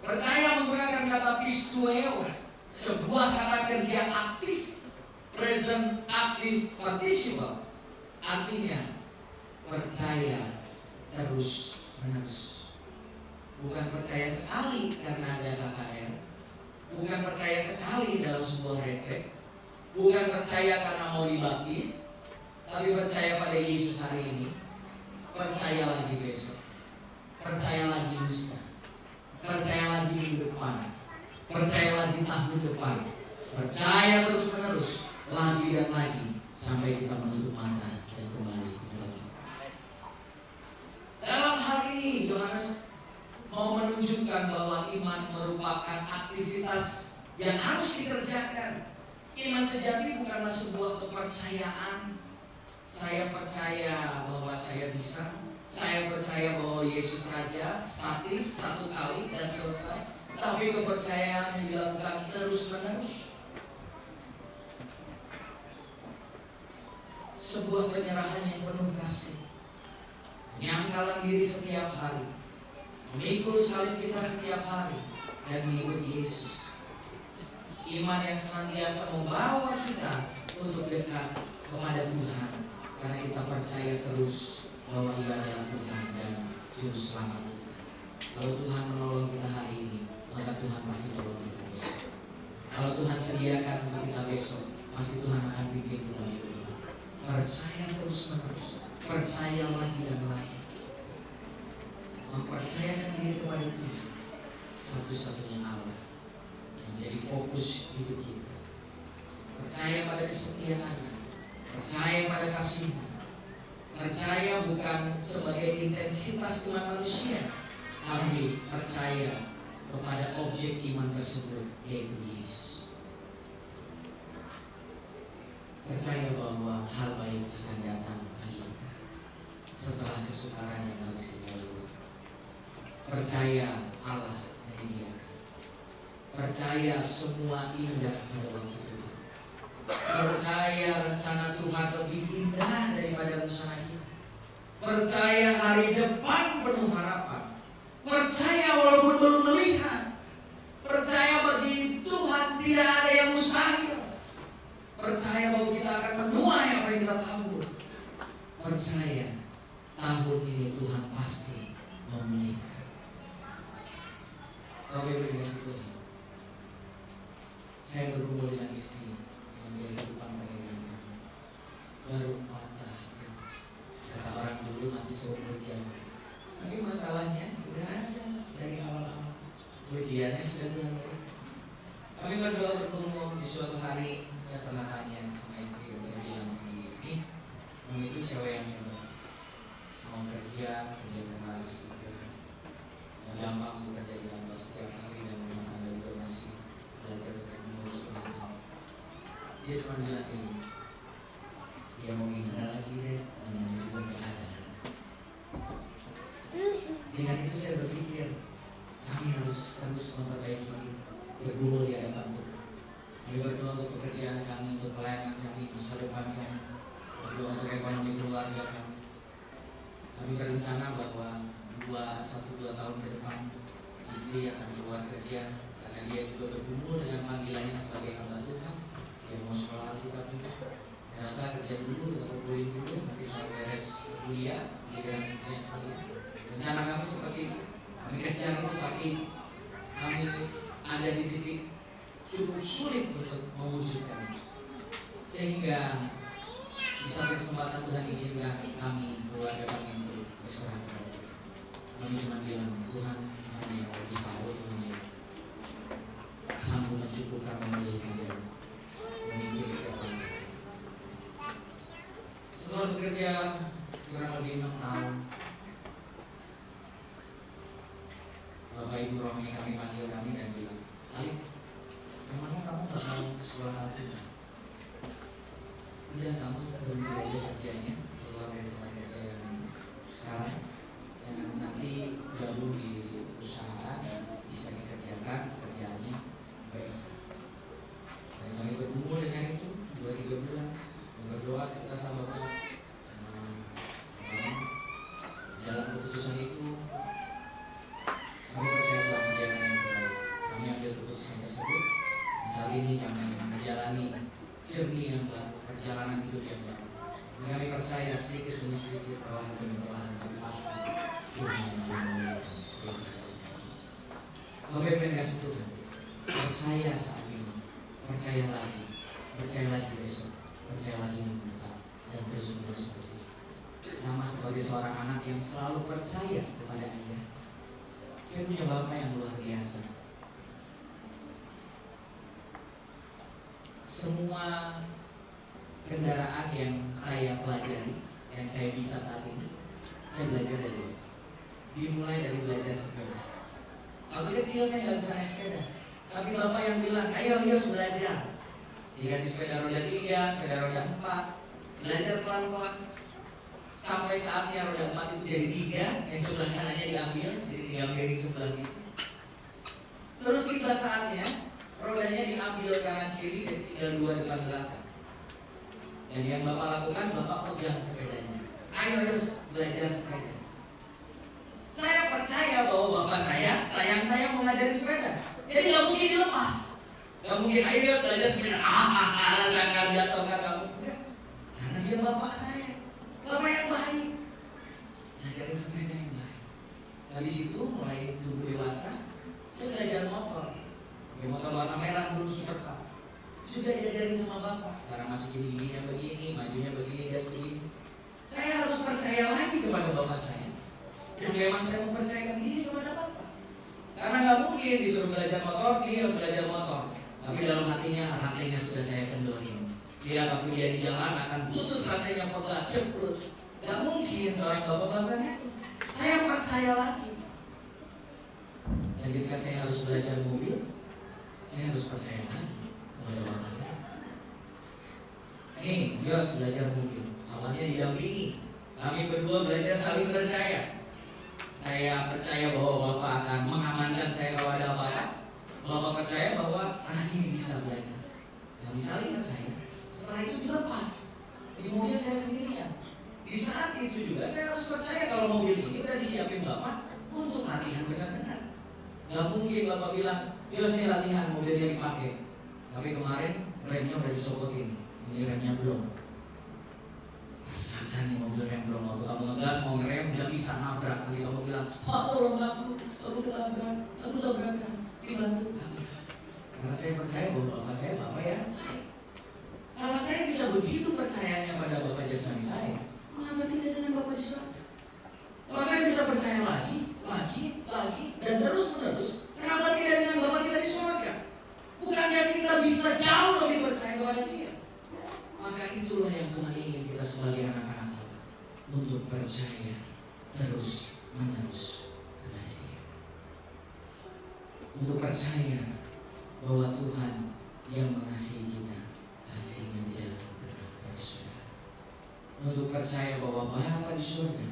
Percaya menggunakan kata pistueo, sebuah kata kerja aktif, present active participle. Artinya percaya terus menerus. Bukan percaya sekali karena ada KKR, bukan percaya sekali dalam sebuah retret, bukan percaya karena mau dibaptis, tapi percaya pada Yesus hari ini, percaya lagi besok, percaya lagi lusa, percaya lagi minggu depan, percaya lagi tahun depan, percaya terus menerus, lagi dan lagi, sampai kita menutup mata dan kembali ke dalam. Dalam hal ini Yohanes mau menunjukkan bahwa iman merupakan aktivitas yang harus dikerjakan. Iman sejati bukanlah sebuah kepercayaan. Saya percaya bahwa saya bisa, saya percaya bahwa Yesus Raja, statis, satu kali dan selesai. Tapi kepercayaan yang dilakukan terus menerus. Sebuah penyerahan yang penuh kasih, menyangkalan diri setiap hari, memikul salib kita setiap hari, dan mengikut Yesus. Iman yang senantiasa membawa kita untuk dekat kepada Tuhan, karena kita percaya terus bahwa Dia adalah Tuhan dan Juru Selamat kita. Kalau Tuhan menolong kita hari ini, maka Tuhan pasti tolong kita besok. Kalau Tuhan sediakan untuk kita besok, pasti Tuhan akan bimbing kita besok. Percaya terus menerus, percaya lagi dan lagi. Mempercayakan diri kepada Tuhan, satu-satunya Allah yang menjadi fokus hidup kita. Percaya pada kesetiaannya, percaya pada kasihnya, percaya bukan sebagai intensitas iman manusia, tapi percaya kepada objek iman tersebut, yaitu Yesus. Percaya bahwa hal baik akan datang bagi kita setelah kesukaran yang harus kita lalui. Percaya Allah menyediakan. Percaya semua indah pada waktu Tuhan. Percaya rencana Tuhan lebih indah daripada rencana kita. Percaya hari depan penuh harapan. Percaya walaupun belum melihat. Percaya bagi Tuhan tidak ada yang mustahil. Percaya bahwa kita akan menuai apa yang kita tabur. Percaya tahun ini Tuhan pasti memulihkan. Bapak Ibu dikasih Tuhan, saya bergumul dengan istri yang menjadi kehidupan bagaimana baru 4 tahun. Kata orang dulu masih seumur jalan, tapi masalahnya sudah ada dari awal-awal. Ujiannya sudah mulai. Kami berdua bergumul di suatu hari. Saya pernah tanya sama istri, saya bilang sama istri, itu cewek yang hebat, mau kerja keras gitu, dan gampang bekerja di kantor setiap hari, dan rumah tangga juga masih belajar untuk mengurus rumah tangga. Dia cuma bilang ini, Dia mau bicara lagi deh, namanya juga keadaan. Dengan itu saya berpikir, kami harus terus memperbaiki bergumul di hadapan Tuhan. Kami berdoa untuk pekerjaan kami, untuk pelayanan kami, masa depan kami, berdoa untuk ekonomi keluarga kami. Kami berencana bahwa 1-2 tahun ke depan istri akan keluar kerja, karena dia juga bergumul dengan panggilannya sebagai hamba Tuhan. Dia mau sekolah Alkitab juga. Saya rasa kerja dulu atau kuliah dulu, nanti saya beres kuliah, dengan istri yang kuliah. Rencana kami seperti itu. Kami kejar itu, tapi kami ada di titik cukup sulit untuk mewujudkan. Sehingga di satu kesempatan Tuhan izinkan kami, keluarga kami untuk berserah kepada Tuhan. Kami cuma bilang, Tuhan hanya yang lebih tahu, Tuhan yang mampu mencukupkan memiliki jalan memikir setiap hari. Setelah bekerja kurang lebih 6 tahun, Bapak Ibu rohani kami panggil kami dan bilang, Alif, memangnya kamu gak mau ke sekolah Alkitab? Udah, kamu berhenti aja kerjanya, keluar dari tempat kerja yang sekarang, dan nanti gabung di perusahaan, bisa dikerjakan kerjaannya baik. Dan kami bergumul dengan itu 2-3 bulan, berdoa kita sama Bapak, dalam keputusan itu kami percaya telah sediakan yang terbaik. Kami ambil keputusan tersebut. Saat ini kami menjalani jernih yang baru, perjalanan hidup yang baru. Dan kami percaya sedikit demi sedikit perlahan demi perlahan, tapi pasti Tuhan yang memuliakan setiap hari. Komitmen kasih Tuhan, percaya saat ini, percaya lagi besok, percaya lagi minggu depan, dan terus menerus seperti itu. Sama sebagai seorang anak yang selalu percaya kepada ayah. Saya punya bapak yang luar biasa. Semua kendaraan yang saya pelajari, yang saya bisa saat ini, saya belajar dari dia. Dimulai dari belajar sepeda. Waktu kecil saya nggak bisa naik sepeda, tapi bapak yang bilang, ayo belajar. Dikasih sepeda roda 3, sepeda roda 4, belajar pelan-pelan. Sampai saatnya roda 4 itu jadi 3, yang sebelah kanannya diambil, jadi tinggal miring sebelah itu. Terus tiba saatnya rodanya diambil kanan kiri dan tinggal 2 depan belakang. Dan yang bapak lakukan, bapak pegang sepedanya. Ayo belajar sepeda. Saya percaya bahwa bapak saya, sayang saya mau ngajarin sepeda. Jadi nggak mungkin dilepas. Nggak mungkin ayo belajar sepeda. Alasan jatuh kamu. Karena dia bapak saya. Bapak yang baik, ngajarin sepeda yang baik. Habis itu mulai tumbuh dewasa, saya belajar motor. Motor warna merah dulu supercar. Juga diajarin sama bapak, cara masukin giginya begini, majunya begini, gas begini. Saya harus percaya lagi kepada bapak saya. Dan memang saya mempercayakan diri kepada bapak. Karena nggak mungkin disuruh belajar motor, dia harus belajar motor. Tapi dalam hatinya sudah saya kendorin. Dia waktu dia di jalan akan putus rantainya pelan, ceplok. Gak mungkin seorang bapak-bapak itu. Saya percaya lagi. Dan ketika saya harus belajar mobil, saya harus percaya lagi kepada bapak saya. Nih, dia harus belajar mobil. Awalnya didampingi. Kami berdua belajar saling percaya. Saya percaya bahwa bapak akan mengamankan saya kalau ada apa-apa. Bapak percaya bahwa anak ini bisa belajar. Kami saling percaya. Setelah itu dilepas. Di mobil saya sendirian. Di saat itu juga saya harus percaya kalau mobil ini udah disiapin bapak untuk latihan benar-benar. Gak mungkin bapak bilang, yos nih latihan mobilnya dipakai. Tapi kemarin remnya udah dicopotin, ini remnya belum. Rasakan nih mobil rem belum. Waktu kamu ngegas mau ngerem udah bisa nabrak. Nanti kamu bilang, Pak tolong aku ketabrak, aku tabrakan. Dibantu kami. Karena saya percaya bahwa bapak saya bapak ya. Kalau saya bisa begitu percayanya pada bapak jasmani saya, mengapa tidak dengan bapak di surga? Kalau saya bisa percaya lagi, dan terus-menerus, kenapa tidak dengan bapak kita di surga? Bukannya kita bisa jauh lebih percaya kepada dia? Maka itulah yang Tuhan ingin kita sebagai anak-anak untuk percaya terus-menerus kepada dia. Untuk percaya bahwa Tuhan yang mengasihi kita, kasihnya tidak pernah bersudah. percaya bahwa Bapa di surga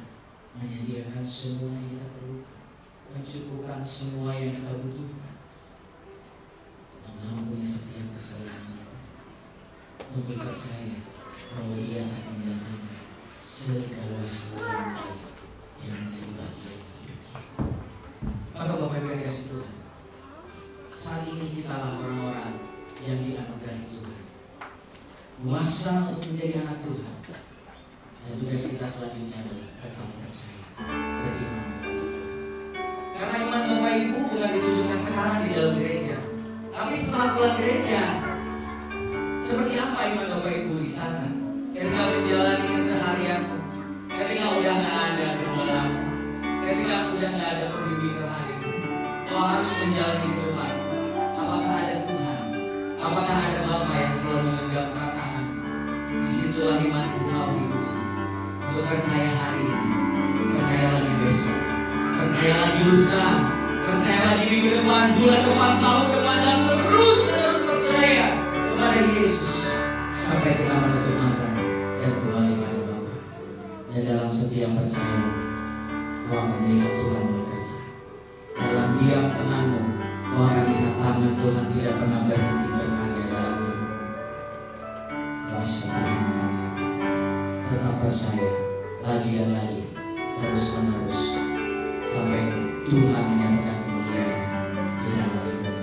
menyediakan semua yang kita perlukan, mencukupkan semua yang kita butuhkan, mengampuni setiap kesalahan kita, untuk percaya bahwa Dia akan mendatangkan segala hal yang baik yang menjadi bagian hidup kita. Maka Bapak Ibu yang kasih Tuhan, saat ini kitalah orang-orang yang dianugerahi Tuhan, kuasa untuk menjadi anak Tuhan. Dan tugas kita selanjutnya adalah tetap percaya, beriman kepada Tuhan. Karena iman Bapak Ibu bukan ditunjukkan sekarang di dalam gereja, tapi setelah pulang gereja. Seperti apa iman Bapak Ibu di sana? Ketika menjalani keseharianmu, ketika udah nggak ada gembalamu, ketika udah nggak ada pembimbing rohanimu, kau harus menjalani kehidupan. Apakah ada Tuhan? Apakah ada Bapa yang selalu menggenggam erat tangan? Disitulah imanku kau diuji. Untuk percaya hari ini, percaya lagi besok, percaya lagi lusa, percaya lagi minggu depan, bulan depan, tahun depan, dan terus percaya kepada Yesus sampai kita menutup mata dan kembali pada Bapa. Dan dalam setiap percaya, kau akan melihat Tuhan bekerja. Dalam diam tenangmu, kau akan lihat tangan Tuhan tidak pernah berhenti berkarya dalam hidupmu. Kuasa Tuhan akan tetap percaya lagi dan lagi, terus menerus sampai Tuhan menyatakan kemuliaan di dalam hidup.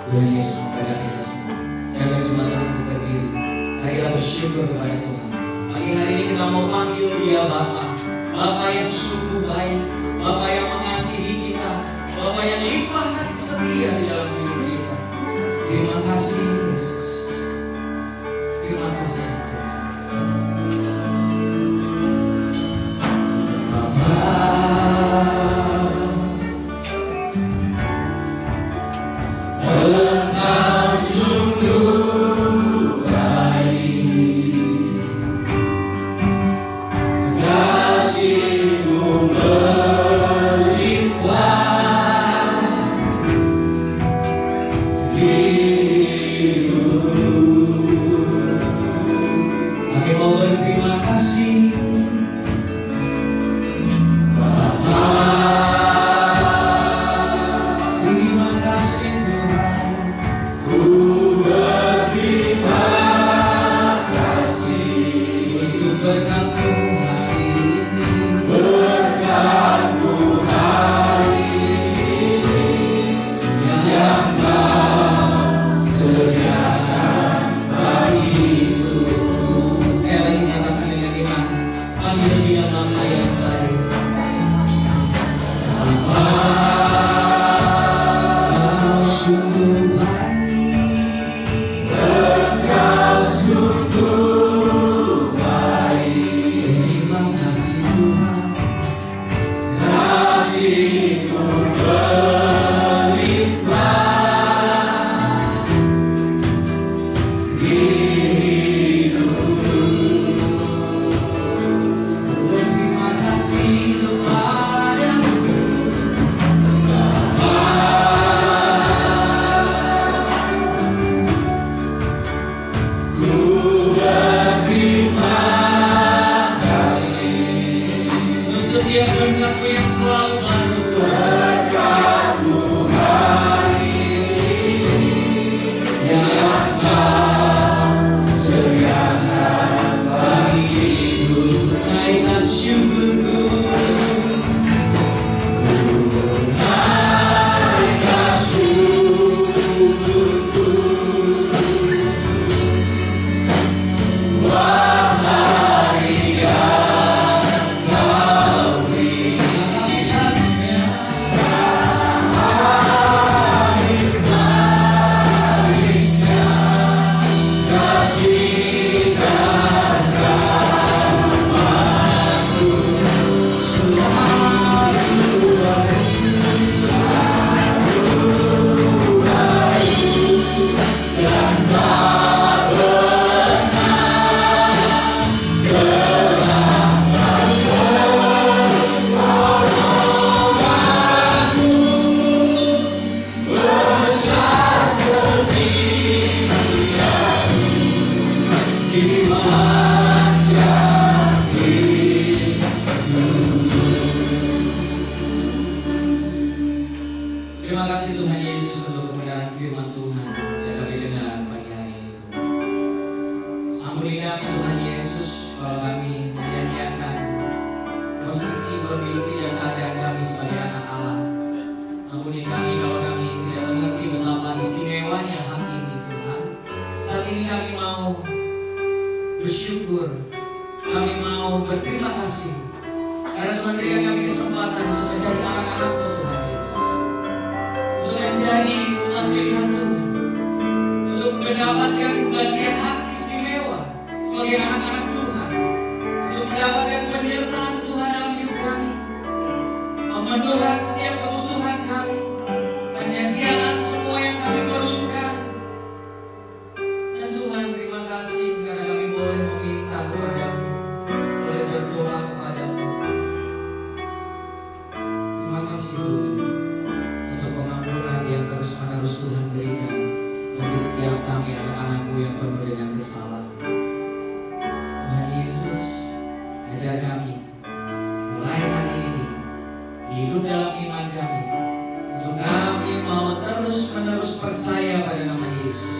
Tuhan Yesus memberkati kita semua. Saya berjumpa Tuhan untuk berdiri. Mari kita bersyukur kepada Tuhan. Pagi hari ini kita mau panggil Dia Bapa, Bapa yang sungguh baik, Bapa yang mengasihi kita, Bapa yang limpah kasih setia di dalam hidup kita. Terima kasih Yesus. Terima kasih Tuhan. kami Tuhan Yesus, kalau kami menyanyiakan posisi, kondisi, dan keadaan kami sebagai anak Allah. Ampuni kami kalau kami tidak mengerti betapa istimewanya hak ini Tuhan. Saat ini kami mau bersyukur, kami mau berterima kasih karena Tuhan berikan kami kesempatan untuk menjadi anak-anak-Mu Tuhan Yesus, untuk menjadi umat pilihan Tuhan, untuk mendapatkan bagian hak istimewa sebagai anak-anak Tuhan, untuk mendapatkan penyertaan Tuhan dalam hidup kami, memenuhi setiap kebutuhan kami, penyediaan semua yang kami perlukan. Dan Tuhan, terima kasih karena kami boleh meminta kepada-Mu, boleh berdoa kepada-Mu. Terima kasih Tuhan untuk pengampunan yang terus-menerus Tuhan berikan bagi setiap kami anak-anak-Mu yang penuh dengan kesalahan. Tuhan Yesus, ajar kami mulai hari ini hidup dalam iman kami, untuk kami mau terus-menerus percaya pada nama Yesus,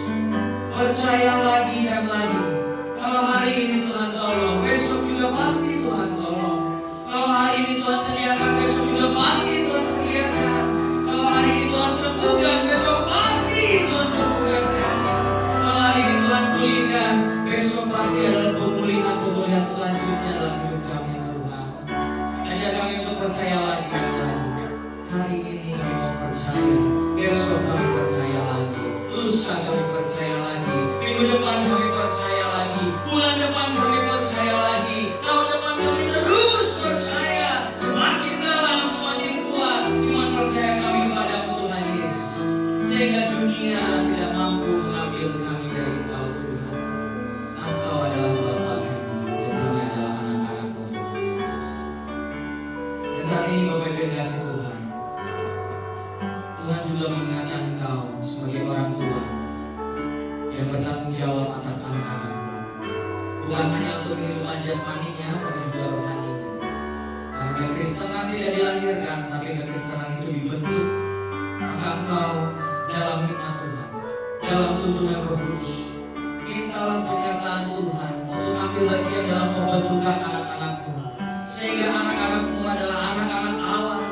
percaya lagi dan lagi. Kalau hari ini Tuhan tolong, besok juga pasti Tuhan tolong. Kalau hari ini Tuhan sediakan, besok juga pasti Tuhan sediakan. Kalau hari ini Tuhan sembuhkan, besok pasti Tuhan sembuhkan kami. Kalau hari ini Tuhan pulihkan, besok pasti adalah pemulihan selanjutnya dalam hidup kami Tuhan. Ajak kami untuk percaya lagi dan lagi. Hari ini kami mau percaya, besok kami percaya lagi, lusa kami percaya lagi, minggu depan kami percaya lagi, bulan depan kami percaya lagi, tahun depan kami terus percaya. Semakin dalam, semakin kuat iman percaya kami kepada-Mu Tuhan Yesus, sehingga dunia tidak mampu mengambil kami dari Engkau Tuhan. Engkau adalah Bapa kami dan kami adalah anak-anak-Mu Tuhan Yesus. Dan saat ini Bapak Ibu yang kasih Tuhan, Tuhan juga mengingatkan Engkau sebagai orang tua yang bertanggung jawab atas anak-anak-Mu, bukan hanya untuk kehidupan jasmaninya, tapi juga rohaninya. Karena kekristenan tidak dilahirkan, tapi kekristenan itu dibentuk. Maka Engkau dalam hikmat Tuhan, dalam tuntunan Roh Kudus, mintalah penyertaan Tuhan untuk ambil bagian dalam pembentukan anak-anak-Mu, sehingga anak-anak-Mu adalah anak-anak Allah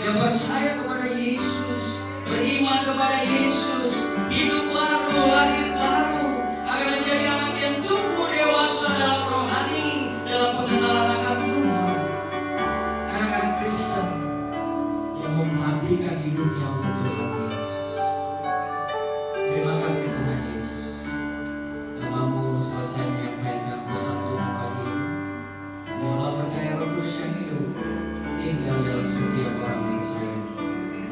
yang percaya kepada Yesus, beriman kepada Yesus, hidup baru, lahir baru, akan menjadi anak yang tumbuh dewasa dalam rohani, dalam pengenalan akan Tuhan. Anak-anak Kristen yang mengabdikan hidupnya untuk Tuhan Yesus. Terima kasih Tuhan Yesus. Namamu selesai menyampaikan pesan Tuhan pagi ini. Biarlah percaya Roh Kudus yang hidup tinggal dalam setiap orang percaya.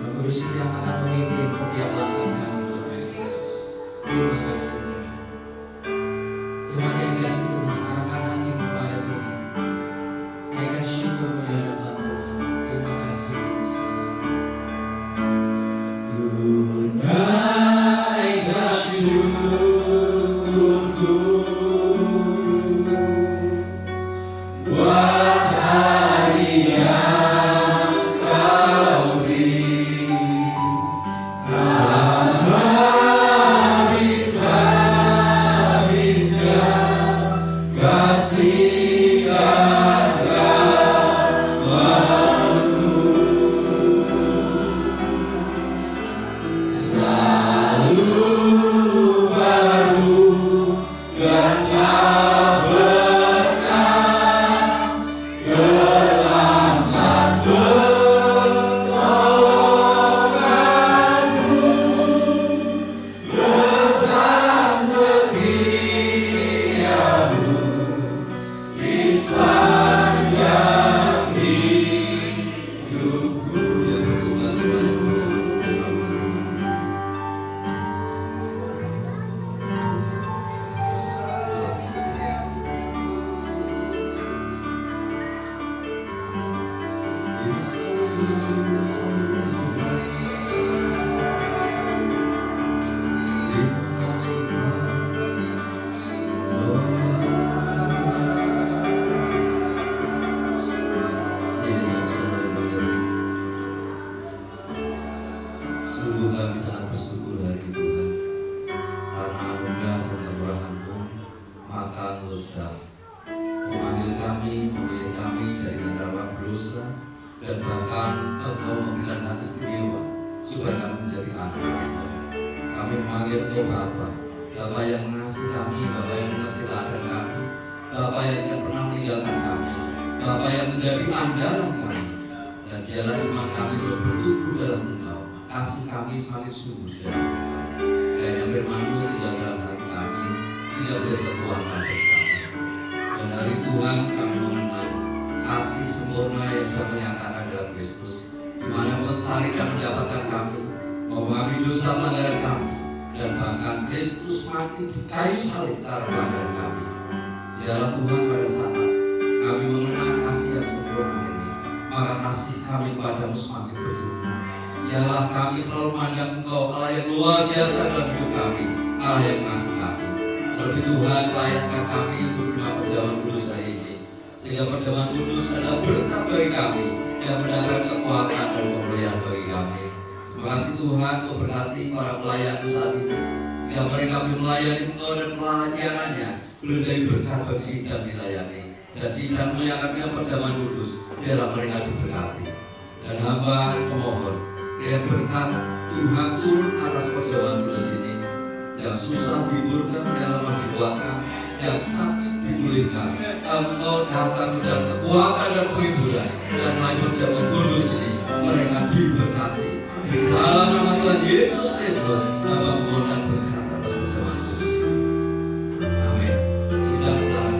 Roh Kudus yang akan memimpin setiap langkah kami Tuhan Yesus. Terima kasih. Terima kasih Tuhan, arahkan hatimu kepada Tuhan. Naikkan syukur di hadapan Tuhan. Terima kasih Yesus. Naikkan syukurku buat hari yang Kau beri. Habis-habisnya kasih rahmat-Mu selalu baru. Bapa yang mengasihi kami, Bapa yang mengerti keadaan kami, Bapa yang tidak pernah meninggalkan kami, Bapa yang menjadi andalan kami. Dan biarlah iman kami terus bertumbuh dalam Engkau, kasih kami semakin sungguh di dalam Engkau. Kiranya firman-Mu tinggal dalam hati kami, sehingga menjadi kekuatan bersama. Dan dari Tuhan kami mengenal kasih sempurna yang sudah menyatakan dalam Kristus, di mana mencari dan mendapatkan kami, memahami dosa pelanggaran kami, dan bahkan Kristus mati di kayu salib karena pelanggaran kami. Biarlah Tuhan pada saat kami mengenal kasih yang sempurna ini, maka kasih kami padamu semakin bertumbuh. Biarlah kami selalu memandang Engkau Allah yang luar biasa dalam hidup kami, Allah yang mengasihi kami. Terlebih Tuhan, layakkan kami untuk menerima perjamuan kudus hari ini, sehingga perjamuan kudus adalah berkat bagi kami yang mendatangkan kekuatan dan pemulihan bagi kami. Terima kasih Tuhan untuk berkati para pelayan saat ini, sehingga mereka melayani Engkau dan pelayanannya belum jadi berkat bagi sidang dilayani. Dan sidang menyatakan perjamuan kudus, biarlah mereka diberkati. Dan hamba memohon, kiranya berkat Tuhan turun atas perjamuan kudus ini. Yang susah dihiburkan, yang lemah dikuatkan, yang sakit dipulihkan. Engkau datang dengan kekuatan dan penghiburan, dan melalui perjamuan kudus ini mereka diberkati. Dalam nama Tuhan Yesus Kristus, hamba memohon berkat atas perjamuan kudus ini. Amin. Sidang silakan.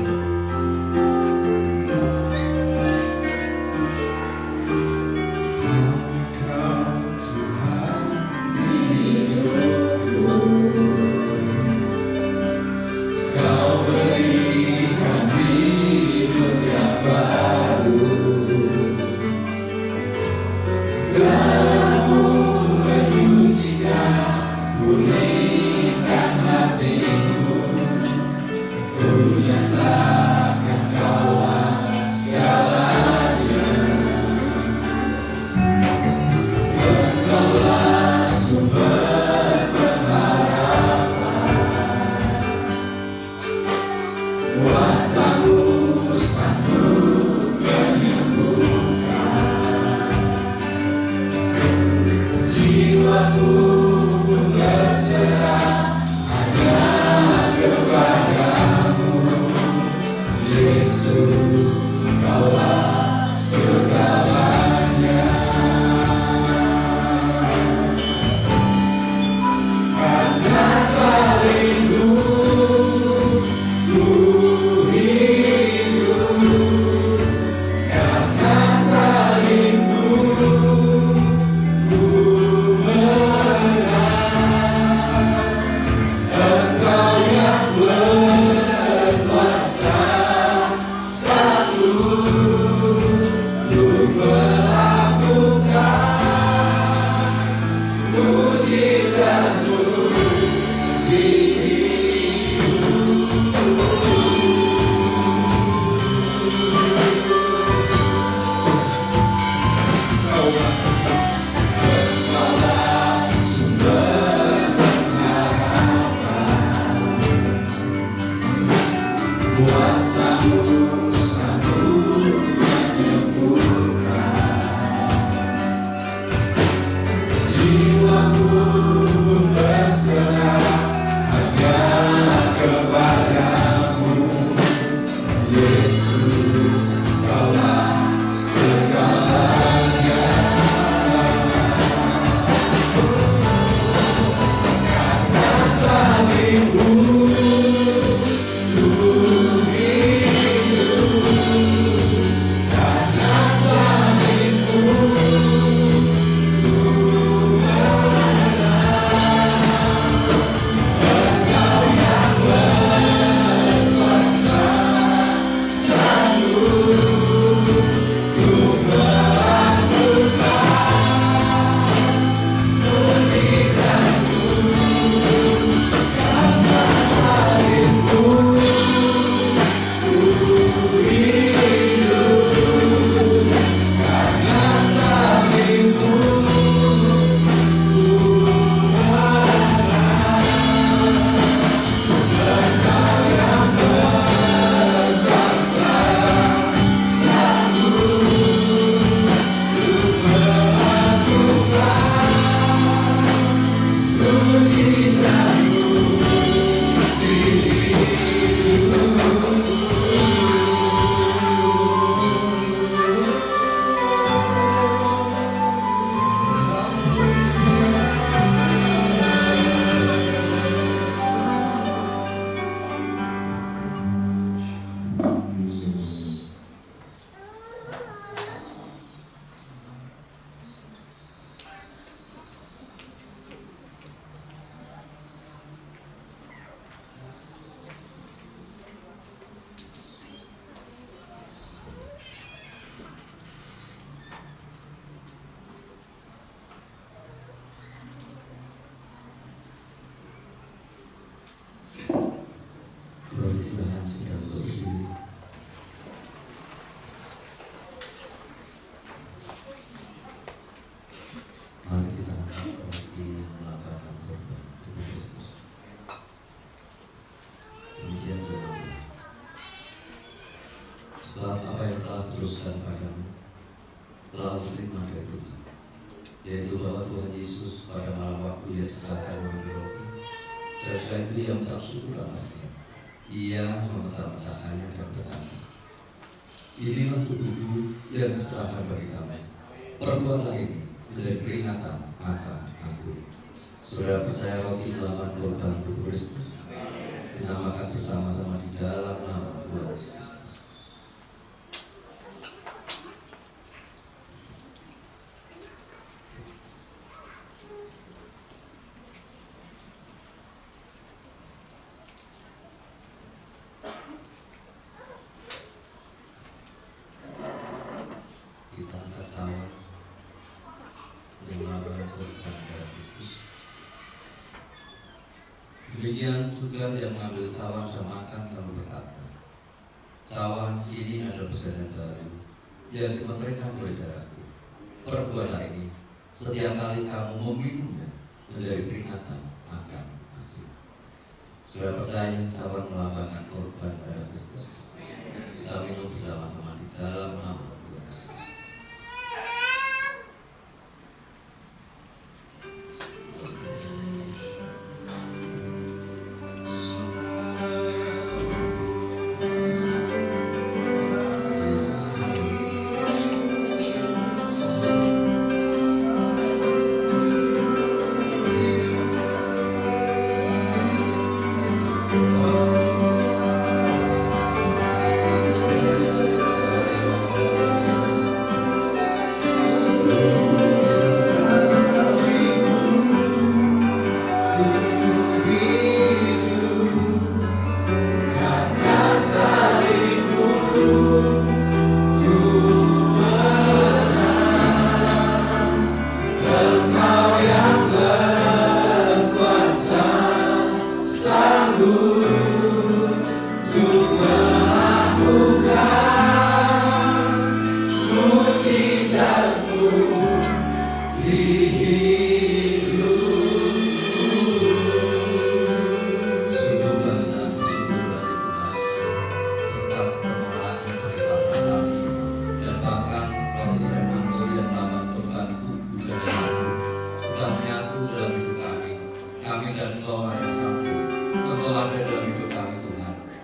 Tuhan sedang berdiri. Mari kita angkat roti yang melambangkan korban tubuh Kristus. Demikian doa. Sebab apa yang telah teruskan padamu telah diterima dari Tuhan, yaitu bahwa Tuhan Yesus pada malam waktu ia diserahkan mengambil roti, dan setelah itu ia mengucap syukur atasnya. Ia memecah-mecahkannya dan berkata, inilah tubuhku yang diserahkan bagi kamu. Perbuatlah ini menjadi peringatan akan aku. Saudara percaya roti adalah korban tubuh Kristus. Kita makan bersama-sama di dalam nama Tuhan Yesus. Kita angkat cawan yang melambangkan korban darah Kristus. Demikian juga yang mengambil cawan dan makan lalu berkata, cawan ini adalah perjanjian baru yang dimeteraikan oleh darahku. Perbuatlah ini setiap kali kamu meminumnya menjadi peringatan akan aku. Saudara percaya cawan melambangkan korban darah Kristus. Kita minum bersama-sama di dalam nama Tuhan Yesus.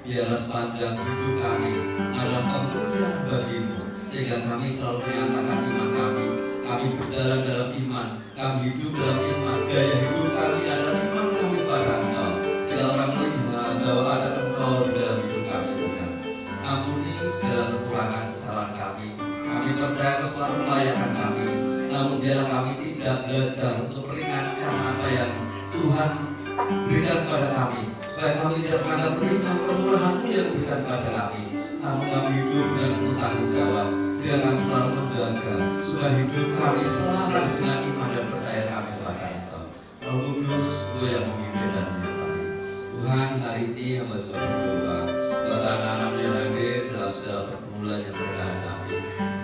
Biarlah sepanjang hidup kami adalah kemuliaan bagimu, sehingga kami selalu menyatakan iman kami. Kami berjalan dalam iman, kami hidup dalam iman. Gaya hidup kami adalah iman kami pada Engkau, sehingga orang melihat bahwa ada Engkau di dalam hidup kami, Tuhan. Ampuni segala kekurangan kesalahan kami. Kami percaya Engkau selalu melayani kami. Namun biarlah kami tidak belajar untuk meringankan apa yang Tuhan berikan kepada kami, supaya kami tidak menganggap ringan permurahan-Mu yang diberikan kepada kami. Namun kami hidup dengan penuh tanggung jawab, sehingga kami selalu menjaga supaya hidup kami selaras dengan iman dan percaya kami kepada Engkau. Roh Kudus, Engkau yang memimpin dan menyertai. Tuhan, hari ini hamba juga berdoa buat anak-anak yang hadir dalam segala pergumulan yang mereka hadapi.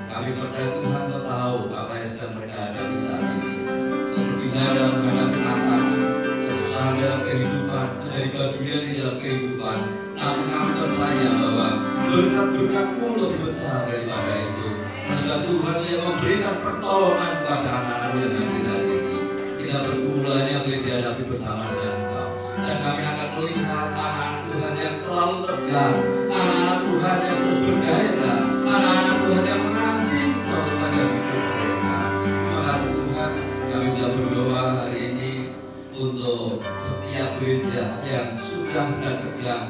Kami percaya Tuhan Engkau tahu apa yang sedang mereka hadapi saat ini. Kemudian dalam menghadapi tantangan, kesusahan dalam kehidupan, menjadi bagian di dalam kehidupan. Namun kami percaya bahwa berkat-berkat-Mu lebih besar daripada itu. Dan juga Tuhan yang memberikan pertolongan kepada anak-anak yang hadir hari ini, sehingga pergumulannya boleh dihadapi bersama dengan Engkau. Dan kami akan melihat anak-anak Tuhan yang selalu tegar, anak-anak Tuhan yang terus bergairah, anak-anak Tuhan yang mengasihi Engkau sepanjang hidup mereka. Terima kasih Tuhan. Kami sudah berdoa hari ini untuk setiap gereja yang sudah dan sedang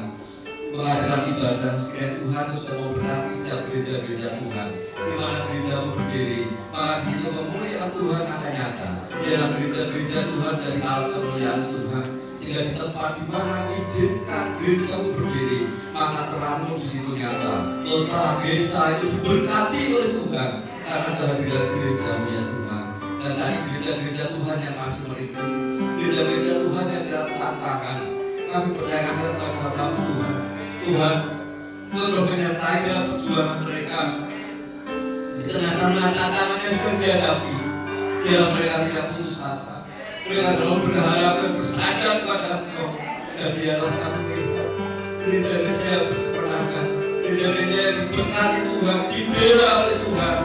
mengadakan ibadah. Kiranya Tuhan sudah memberkati setiap gereja-gereja Tuhan, di mana gereja-Mu berdiri, maka di situ kemuliaan Tuhan akan nyata. Biarlah gereja-gereja Tuhan dari alat kemuliaan Tuhan, sehingga di tempat di mana izinkan gereja-Mu berdiri, maka terang-Mu di situ nyata. Kota desa itu diberkati oleh Tuhan karena kehadiran gereja-Mu ya Tuhan. Dan saat ini gereja-gereja Tuhan yang masih merintis, gereja-gereja Tuhan yang dalam tantangan, kami percayakan kepada Tuhan. Tuhan, Tuhan telah menyertai dalam perjuangan mereka. Di tengah-tengah tantangan yang sedang dihadapi, biarlah mereka tidak putus asa. Mereka selalu berharap dan bersandar pada Engkau. Dan biarlah kami melihat gereja-gereja yang berkemenangan, gereja-gereja yang diberkati Tuhan, dibela oleh Tuhan.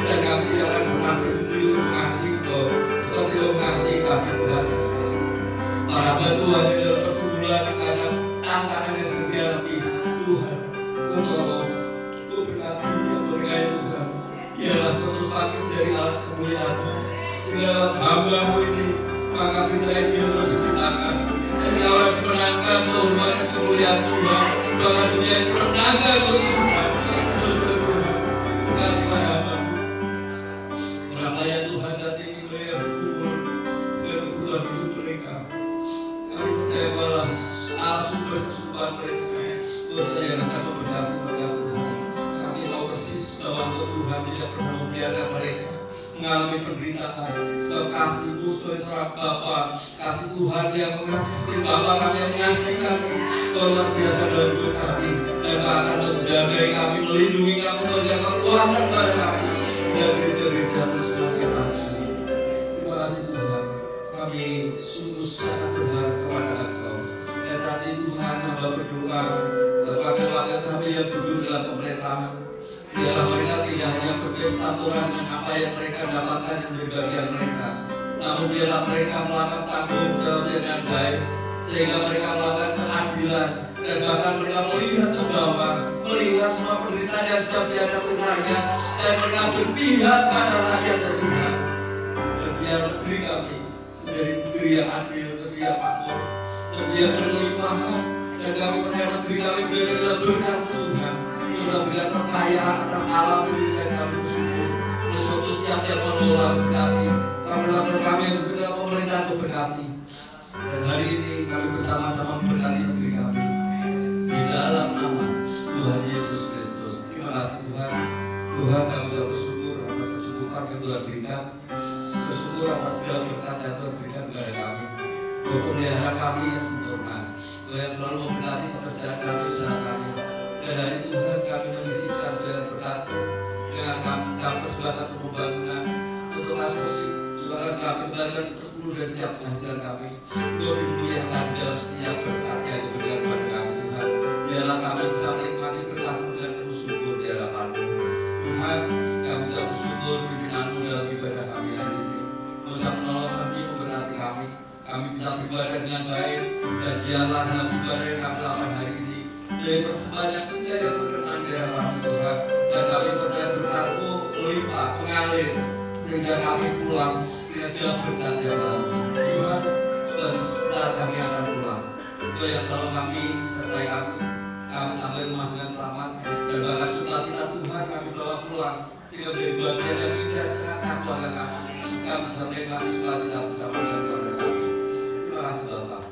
Dan kami tidak akan pernah berhenti untuk mengasihi Engkau seperti mengasihi kami, Tuhan. Para bantuan yang dalam pergumulan karena tantangan yang sedang dihadapi, Tuhan, Kau tolong, Kau berkati setiap mereka ya Tuhan. Biarlah Kau terus makin dari alat kemuliaan-Mu. Dengan hamba-Mu ini, maka berita Injil terus diberitakan. Dan orang dimenangkan Tuhan, kemuliaan Tuhan. Maka dunia yang dimenangkan oleh Tuhan. Terus Tuhan, berkati para hamba-Mu. Kenapa ya Tuhan saat ini mereka bergumul dengan kebutuhan hidup mereka. Kami percaya balas Allah sumber kesukaan mereka. Tuhan yang akan memberkati mereka Tuhan. Kami tahu persis bahwa Engkau Tuhan tidak pernah membiarkan mereka mengalami penderitaan. Sebab kasih-Mu sebagai seorang Bapa, kasih Tuhan yang mengasihi seperti Bapa kami yang mengasihi kami. Kau luar biasa dalam hidup kami. Dan Kau akan menjaga kami, melindungi kami, memberikan kekuatan pada kami. Dan gereja-gereja semakin maju. Terima kasih Tuhan. Kami sungguh sangat berharap kepada Engkau. Dan saat ini Tuhan hamba berdoa wakil-wakil kami yang duduk dalam pemerintahan. Biarlah mereka tidak hanya berpesta Tuhan dengan apa yang mereka dapatkan yang menjadi bagian mereka, namun biarlah mereka melakukan tanggung jawab dengan baik, sehingga mereka melakukan keadilan dan bahkan mereka melihat ke bawah, melihat semua penderitaan yang sedang dihadapi rakyat, dan mereka berpihak pada rakyat dan Tuhan. Dan biar negeri kami menjadi negeri yang adil, negeri yang makmur, negeri yang berlimpahan, dan kami percaya negeri kami berada dalam berkat Tuhan. Bisa berikan kekayaan atas alam Indonesia yang kami bersyukur. Bersyukur setiap yang mengelola berkati. Kami yang berada dalam pemerintahan berkati. Dan hari ini kami bersama-sama memberkati negeri kami. Di dalam nama Tuhan Yesus Kristus. Terima kasih Tuhan. Tuhan kami sudah bersyukur atas kecukupan yang Tuhan berikan. Bersyukur atas segala berkat yang Tuhan berikan kepada kami. Tuhan memelihara kami yang sempurna. Tuhan yang selalu memberkati pekerjaan kami, usaha kami. Dan hari Tuhan kami menyisihkan segala berkat dengan kami persembahkan untuk pembangunan untuk asumsi. Juga kami kembalikan 10% dari setiap penghasilan kami untuk dimuliakan dalam setiap berkat yang diberikan kepada kami Tuhan. Biarlah kami bisa menikmati berkat-Mu dan bersyukur di hadapan-Mu. Tuhan, kami bisa bersyukur pimpinanmu dalam ibadah kami hari ini. Bisa menolong kami, memberkati kami. Kami bisa beribadah dengan baik dan biarlah dalam ibadah yang kami lakukan hari ini dari persembahan yang indah yang berkenan di hadapan Tuhan, dan kami percaya berkat-Mu melimpah, mengalir sehingga kami pulang dengan segala berkat yang baru. Tuhan, sebentar kami akan pulang. Tuhan yang tolong kami, sertai kami sampai rumah dengan selamat, dan bahkan sukacita Tuhan kami bawa pulang sehingga menjadi bagian yang indah tengah keluarga kami. Kami bisa menikmati sukacita bersama dengan keluarga kami. Terima kasih Bapak.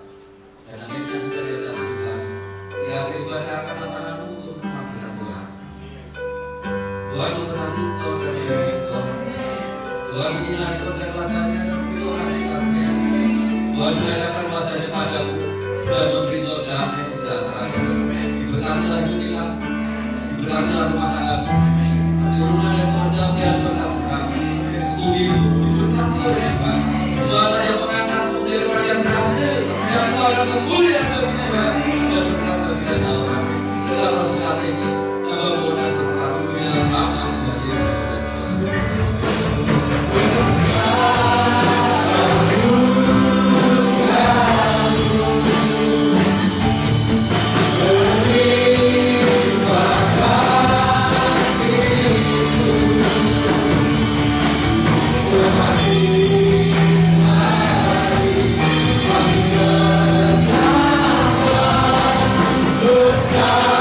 Dan akhirnya sudah di atas Tuhan. Di akhir ibadah akan tantanganmu untuk rumah berkat Tuhan. Tuhan memberkati engkau dan melindungi engkau. Tuhan menyinari engkau dan wajahnya dan memberi kasih karunia. Tuhan menghadapkan wajahnya padamu dan memberi engkau damai sejahtera. Diberkatilah hidup kamu, diberkatilah rumah tanggamu, keturunan dan pekerjaan yang berkat Tuhan. Studi hidupmu diberkati oleh Tuhan. Tuhan yang mengangkatmu menjadi orang yang berhasil, yang tahu dan kemuliaan bagi Tuhan. Dan berkat bagi Allah. Segala berkat ini, hamba mohon dan berkat di dalam nama Tuhan Yesus Kristus. Sky.